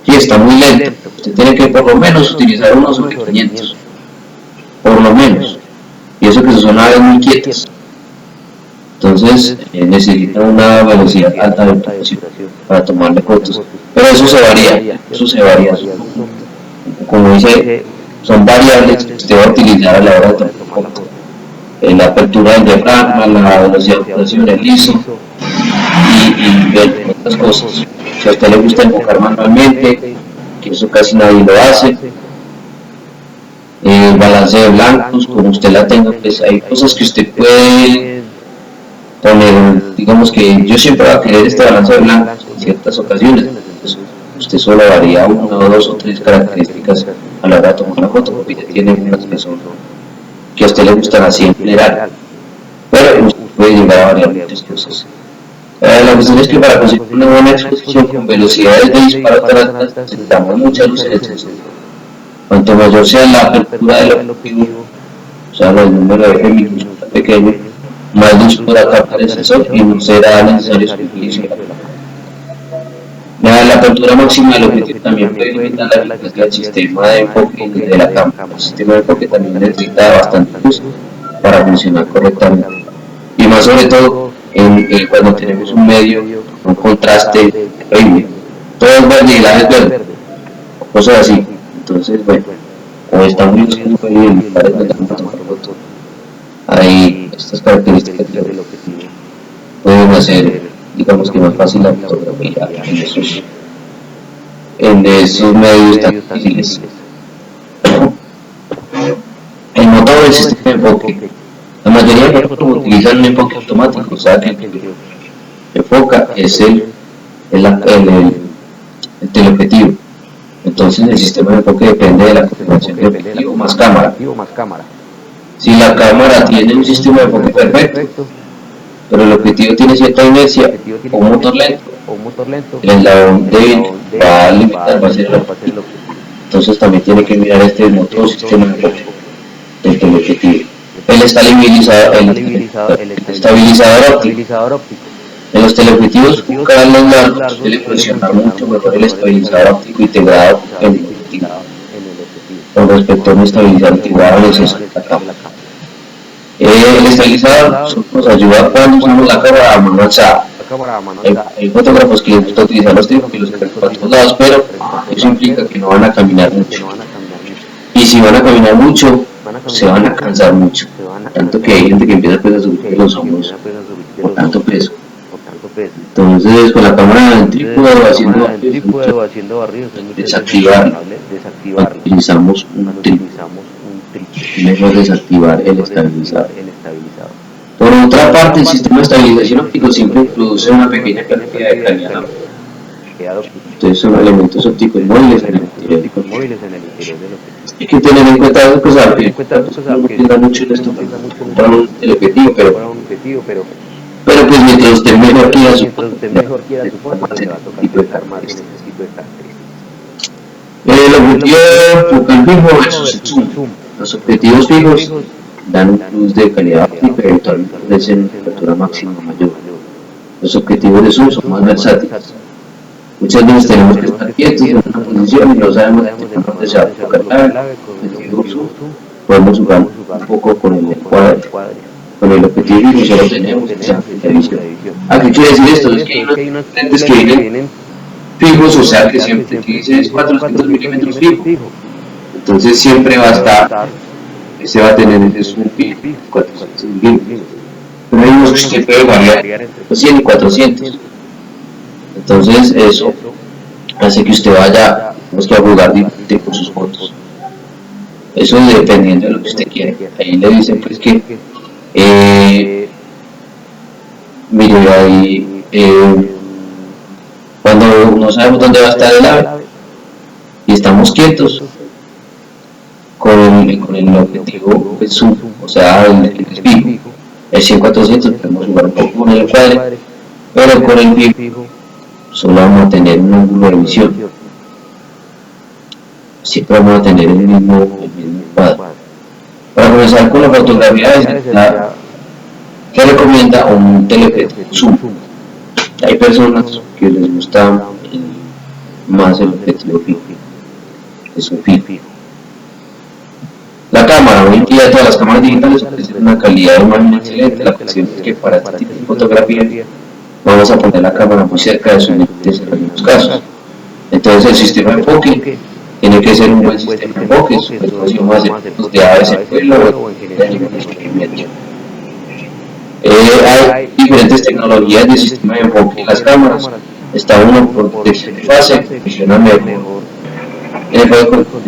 sí, está muy lento. Usted tiene que por lo menos utilizar 1 sobre 500, por lo menos, y eso que son aves muy quietas. Entonces necesita una velocidad alta de obturación para tomarle fotos, pero eso se varía, como dice, son variables que usted va a utilizar a la hora de tomar fotos. La apertura del diafragma, la velocidad de obturación, el ISO y otras cosas. Si a usted le gusta enfocar manualmente, que eso casi nadie lo hace, el balance de blancos, como usted la tenga, pues hay cosas que usted puede poner, digamos que yo siempre voy a querer este balance de blancos en ciertas ocasiones, entonces usted solo varía 1, 2 o 3 características a la hora de tomar la foto, porque ya tiene unas que a usted le gustan así en general, pero usted puede llegar a variar muchas cosas. La cuestión es que para conseguir una buena exposición con velocidades de disparo tan altas necesitamos mucha luz en el sensor. Cuanto mayor sea la apertura del objetivo, o sea, el número de FMI pequeño, más luz podrá captar el sensor y no será necesario su utilización. La apertura máxima del objetivo también puede limitar la eficacia del sistema de enfoque de la cámara. El sistema de enfoque también necesita bastante luz para funcionar correctamente. Y más sobre todo cuando tenemos un medio, un contraste horrible. Todo es verde y el es verde, cosas así. Entonces, bueno, o está muy oscuro y el lugar es tomar fotos, hay estas características del objetivo pueden hacer, digamos que más fácil la fotografía en esos medios tan difíciles. El motor del sistema de enfoque. La mayoría de fotógrafos utilizan un enfoque automático, o sea que el que enfoca es el teleobjetivo. Entonces el sistema de enfoque depende de la configuración del objetivo más cámara. Si la cámara tiene un sistema de enfoque perfecto, pero el objetivo tiene cierta inercia o un motor lento, el eslabón débil va a limitar, va a ser el objetivo. Entonces también tiene que mirar este otro sistema de enfoque del teleobjetivo. El estabilizador óptico. En los teleobjetivos focales largos suele funcionar mucho mejor el estabilizador óptico integrado en el objetivo con respecto a un estabilizador integrado en el sensor de la cámara. El estabilizador nos ayuda cuando usamos la cámara a mano alzada. Hay fotógrafos que les gusta utilizar los trípodos por todos lados, pero eso implica que no van a caminar mucho. Y si van a caminar mucho, se van a cansar mucho. Tanto que hay gente que empieza a subir los hombros por tanto peso. Entonces, con la cámara en trípode o haciendo barridos, desactivarlo. Utilizamos un trípode. Mejor desactivar el estabilizador. Por otra parte, el sistema de estabilización óptico siempre produce una pequeña cantidad de calidad. Entonces son elementos ópticos móviles en el interior del objeto. Hay que tener en cuenta dos cosas, que no entienda mucho en esto para un teleobjetivo, pero pues mientras usted mejor quiera su forma, se va a tocar tipo de características. El objetivo focal fijo versus el zoom. Los objetivos fijos dan un plus de calidad óptica y eventualmente ofrecen una apertura máxima mayor. Los objetivos de zoom son más versátiles. Muchas veces tenemos que estar quietos en una posición y no sabemos dónde se va a enfocar la clave. Podemos jugar un poco con el encuadre, con el objetivo y solo tenemos esa televisión. ¿Qué quiere decir esto? Es que hay unos lentes que vienen fijos, o sea que siempre dice es 400 milímetros fijo. Entonces siempre va a estar, se va a tener un fijo, 400 milímetros. Pero hay unos que puede variar entre 100 y 400. Entonces eso hace que usted vaya a jugar diferente con sus fotos. Eso es dependiendo de lo que usted quiera. Ahí le dicen pues que mire ahí cuando no sabemos dónde va a estar el ave y estamos quietos con el objetivo pues, zoom, o sea el fijo, el 100-400 podemos jugar un poco con el encuadre, pero con el fijo solo vamos a tener un ángulo de visión, siempre vamos a tener el mismo encuadre. Para comenzar con la fotografía se recomienda un teleobjetivo zoom. Hay personas que les gusta más el objetivo fijo, es un fijo. La cámara, hoy en día todas las cámaras digitales ofrecen una calidad de imagen excelente. La cuestión es que para este tipo de fotografía vamos a poner la cámara muy cerca de sus límites en algunos casos. Entonces el sistema de enfoque tiene que ser un buen sistema de enfoque, sobre todo si vamos a hacer fotos de aves en vuelo o en general. Hay diferentes tecnologías de sistema de enfoque en las cámaras. Está uno por detección de fase, que funciona mejor. El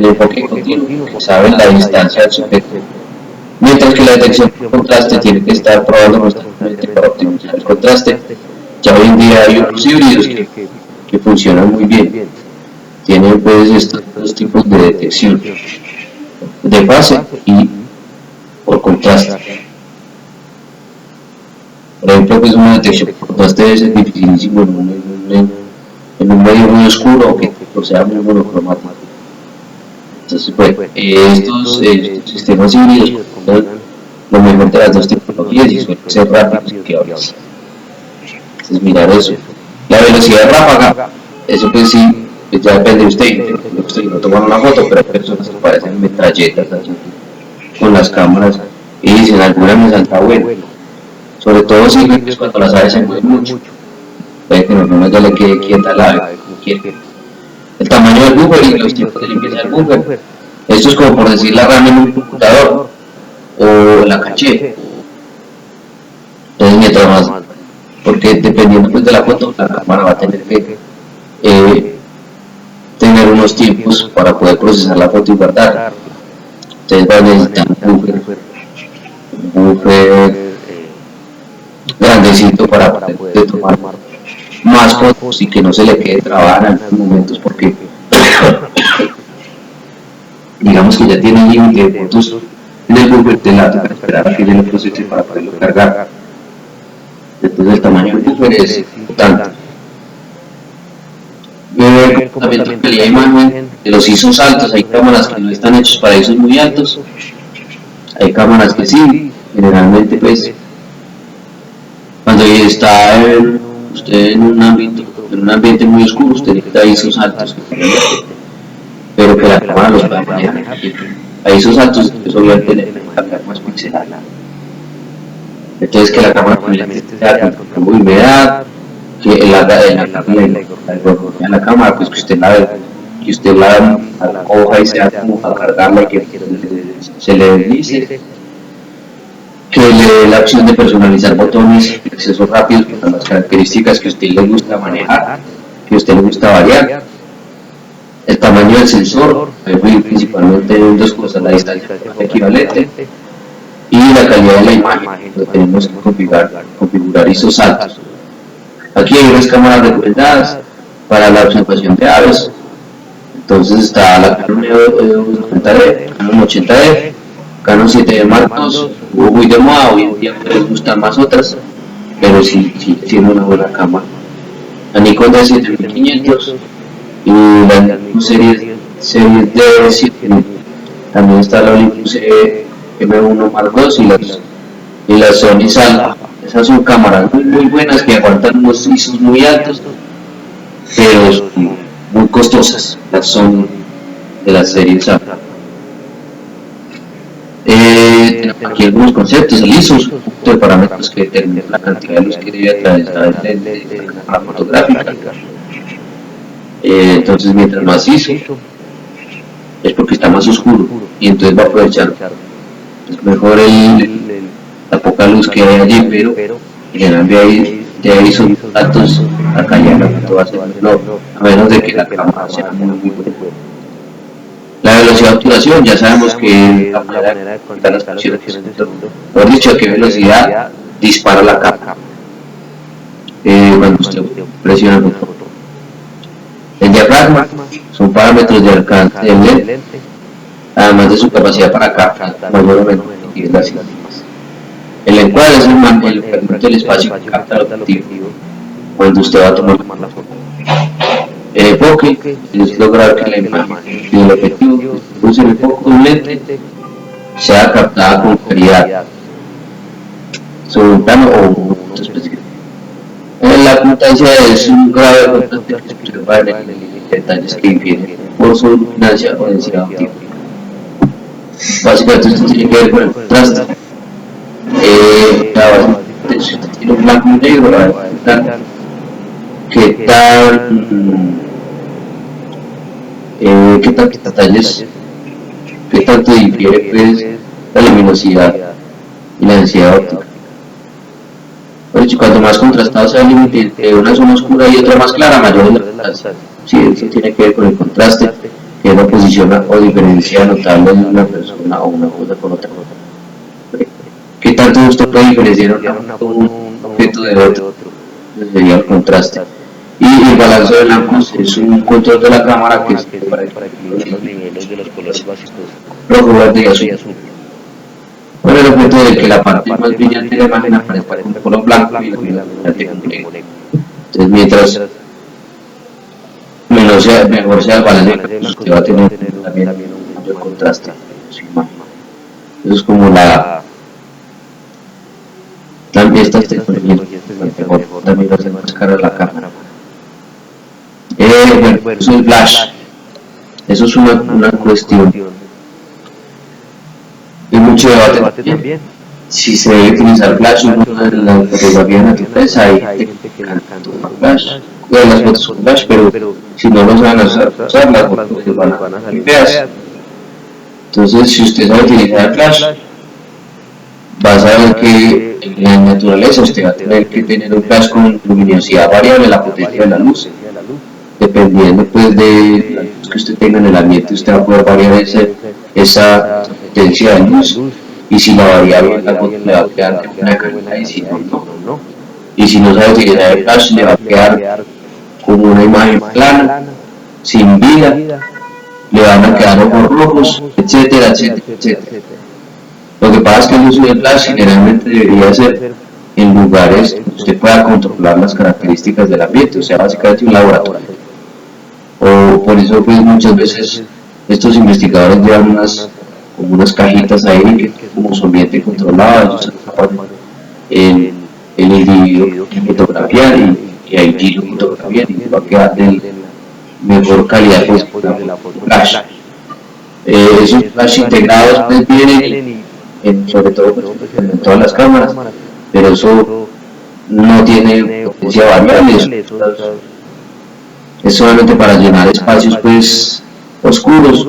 enfoque continuo, que sabe la distancia del sujeto. Mientras que la detección de contraste tiene que estar probando constantemente para optimizar el contraste. Ya hoy en día hay unos híbridos que funcionan muy bien. Tienen pues estos dos tipos de detección, de fase y por contraste. Por ejemplo, pues una detección por contraste es dificilísimo en un medio muy oscuro o sea muy monocromático. Entonces, pues, estos sistemas híbridos combinan lo mejor de las dos tecnologías y suelen ser rápidos y fiables. Entonces, mirar eso. La velocidad ráfaga, eso pues sí, pues ya depende de usted no tomar una foto, pero hay personas que parecen metralletas con las cámaras y dicen, alguna me salta bueno. Sobre todo si pues, cuando las aves se mueven mucho, puede que no ya le quede quieta la ave como quiere. El tamaño del buffer y los tiempos de limpieza del buffer. Esto es como por decir la RAM en un computador o la caché. Entonces mientras más, porque dependiendo pues, de la foto, la cámara va a tener que tener unos tiempos para poder procesar la foto y guardar. Entonces va a necesitar un buffer grandecito para poder tomar más fotos y que no se le quede trabada en algunos momentos porque digamos que ya tiene límite de fotos en el buffer de la para esperar a que llegue el proceso para poderlo cargar. Entonces el tamaño del buffer es importante. El comportamiento de calidad de imagen de los ISOs altos, hay cámaras que no están hechas para ISOs muy altos, hay cámaras que sí, generalmente pues cuando está usted en un ambiente muy oscuro, usted necesita ISOs altos, pero que la cámara los pueda manejar. A ISOs altos, pues obviamente le cambiar más pixelada. Entonces que la cámara sea con humedad, que la cámara, pues que usted la coja y sea como para cargarla y que se le deslice. Que le dé la opción de personalizar botones de acceso rápido con las características que a usted le gusta manejar, que a usted le gusta variar. El tamaño del sensor, principalmente en dos cosas, la distancia equivalente y la calidad de la imagen, lo tenemos que configurar ISOs altos. Aquí hay unas cámaras recomendadas para la observación de aves. Entonces está la Canon E90D, Canon 80D, Canon 7D Mark II, hubo muy de moda, hoy en día les gustan más otras, pero sí tiene una buena cámara. La Nikon D7500 y la series D7000. También está la Olympus M1 Mark II y la Sony Alpha. Esas son cámaras muy buenas que aguantan unos ISOs muy altos pero son muy costosas, son de las series A. Tenemos aquí algunos conceptos. El ISO es un conjunto de parámetros que determina la cantidad de luz que debe atravesar de la cámara fotográfica. Entonces, mientras más ISO, es porque está más oscuro y entonces va a aprovechar mejor la poca luz que hay allí, pero en de ahí son datos, acá ya la foto va a ser menor, a menos de que la cámara sea muy buena. La velocidad de obturación, ya sabemos que la manera de contar las fracciones de segundo, por dicho, a qué velocidad dispara la cámara cuando usted presiona el botón. El diafragma son parámetros de alcance del lente, además de su capacidad para captar mayor o menor las imágenes. El encuadre es el fragmento del espacio que capta el objetivo cuando usted va a tomar la foto. El enfoque es lograr que la imagen y el objetivo que produce el foco de un lente sea captada con claridad sobre un plano o un punto específico. La constancia es un grado de contraste que se observa en el límite de detalles que difieren por su luminancia o densidad óptica. Básicamente esto tiene que ver con el contraste. Si usted tiene un blanco y negro, va a ver qué tantos detalles, qué tanto difiere pues la luminosidad y la densidad óptica. Por hecho, cuanto más contrastado sea el límite entre una zona oscura y otra más clara, mayor es la distancia. Sí, eso tiene que ver con el contraste, que es la posición o diferencia notable de una persona o una cosa con otra. ¿Qué tanto usted puede diferenciar un objeto de otro? Sería el contraste. Y el balance de blancos es un control de la cámara que es para equilibrar los niveles de los colores básicos rojo, verde y azul. Con el objeto de que la parte más brillante de la imagen aparezca con color blanco y la brillante con negro. Entonces, mientras mejor sea el balance de blancos, usted va a tener también un mayor contraste en su imagen. Eso es como también estas tecnologías mejor también hacen más cara la cámara. Bueno, eso es flash. Eso es una cuestión. Hay mucho debate también. Si se debe utilizar flash o no en la fotografía de naturaleza, hay gente que encanta flash, las fotos con flash, pero si no lo saben usar las fotos van a salir feas. Entonces, si usted sabe utilizar flash, va a saber que en la naturaleza usted va a tener que tener un flash con luminosidad variable, la potencia de la luz. Dependiendo pues de la luz que usted tenga en el ambiente, usted va a poder variar esa potencia de luz, y si la varía bien, la foto le va a quedar de buena calidad, y si no. Y si no sabe utilizar el flash, le va a quedar como una imagen plana, sin vida, le van a quedar ojos rojos, etcétera, etcétera, etcétera. Lo que pasa es que el uso del flash generalmente debería ser en lugares donde usted pueda controlar las características del ambiente, o sea, básicamente un laboratorio. O por eso pues muchas veces estos investigadores llevan como unas cajitas ahí que como su ambiente controlado, ellos atrapan el individuo que fotografiar y allí lo fotografían y va a quedar de mejor calidad pues de la foto flash. Esos flash integrados pues vienen sobre todo pues, en todas las cámaras, pero eso no tiene potencia variable, es solamente para llenar espacios pues oscuros.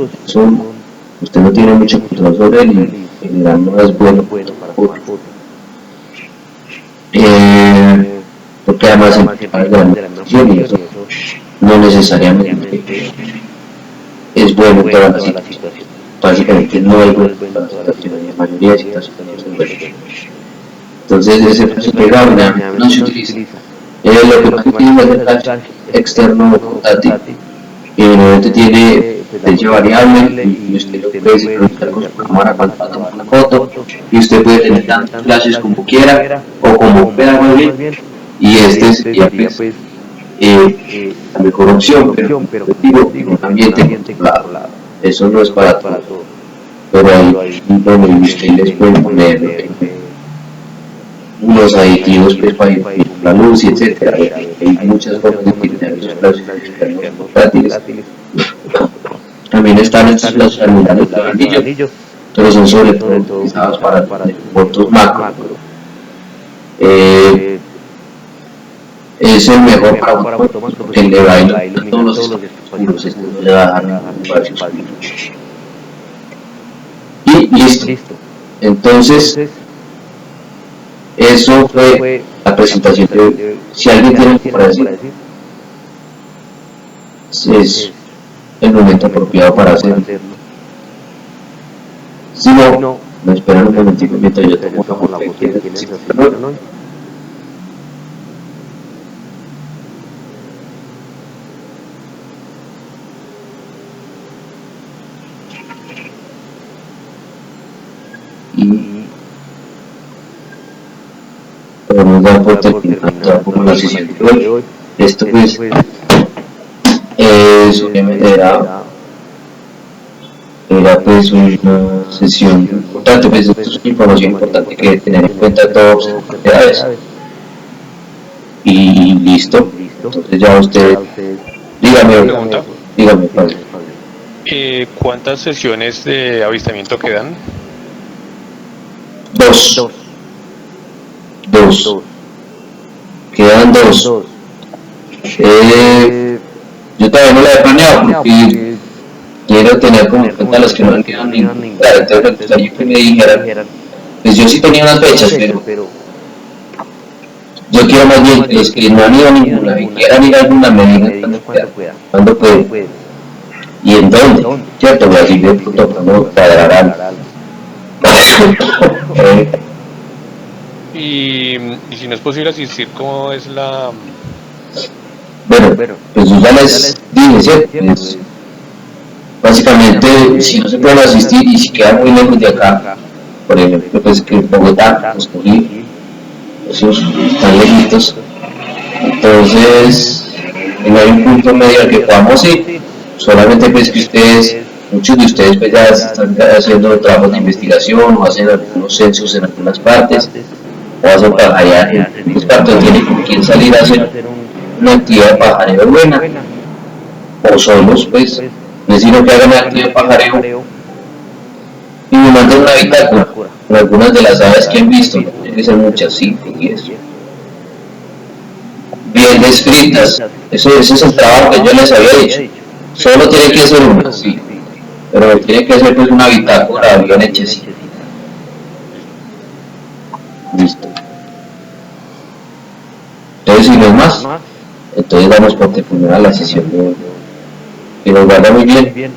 Usted no tiene mucho control sobre él y en general no es bueno para foto. Porque además el de la meditación y eso no necesariamente es bueno en todas las situaciones. Básicamente no es bueno en todas las situaciones, en la mayoría de situaciones es bueno. Entonces ese flash pegado no se utiliza. Lo que más utiliza es el flash externo portátil, que normalmente tiene potencia variable y usted lo puede sincronizar con su cámara cuando va a tomar una foto, y usted puede tener tantos flashes como quiera o como pueda muy bien, y este sería pues la mejor opción, pero digo, en un ambiente controlado. Eso no es para todo, pero ahí donde usted les puede poner los aditivos pues, para difundir la luz y etcétera. Hay muchas formas de utilizar esos flashes externos portátiles. También están estos flashes terminales de anillo, pero son sobre todo utilizados para fotos macro. Es el mejor para foto macro porque le va a iluminar todos los espacios oscuros, esto le va a dejar espacios oscuros. Y listo. Entonces, eso fue la presentación de hoy. Si alguien tiene algo para decir, es el momento apropiado para hacerlo. Si no, me esperan un momentito mientras yo tomo la foto de y podemos dar por terminada como la sesión de hoy. Esto pues obviamente era pues una sesión importante, pues esto es información importante que tener en cuenta todas las actividades. Y listo, entonces ya usted, dígame Pablo. ¿Cuántas sesiones de avistamiento quedan? Dos. Quedan dos. Yo todavía no la he planeado porque quiero tener como en cuenta las que no han quedado ni claro, entonces me gustaría que me dijeran, pues yo sí tenía unas fechas, pero yo quiero más bien que los que no han ido a ninguna y quieran ir a alguna me digan cuándo pueden y en dónde, ¿cierto? Y así de pronto podemos cuadrar algo. Y si no es posible asistir, ¿cómo es la...? Bueno, pues yo ya les dije, ¿cierto? Pues, básicamente, si no se pueden asistir y si quedan muy lejos de acá, por ejemplo, pues que Bogotá, pues cogí, esos están lejitos, entonces no hay un punto medio al que podamos ir, solamente pues que ustedes, muchos de ustedes pues ya están haciendo trabajos de investigación o hacen algunos censos en algunas partes, o hacen allá en otras partes, tienen con quién salir a hacer una actividad de pajareo buena, o solos pues, necesito que hagan una actividad de pajareo y me manden una bitácora con algunas de las aves que han visto, no tienen que ser muchas, 5 o 10. Bien descritas, ese es el trabajo que yo les había dicho, solo tiene que ser una, sí, pero tiene que ser pues una bitácora bien hechecita. Listo. Entonces si no es más, entonces damos por terminada la sesión de hoy. Que nos vaya muy bien.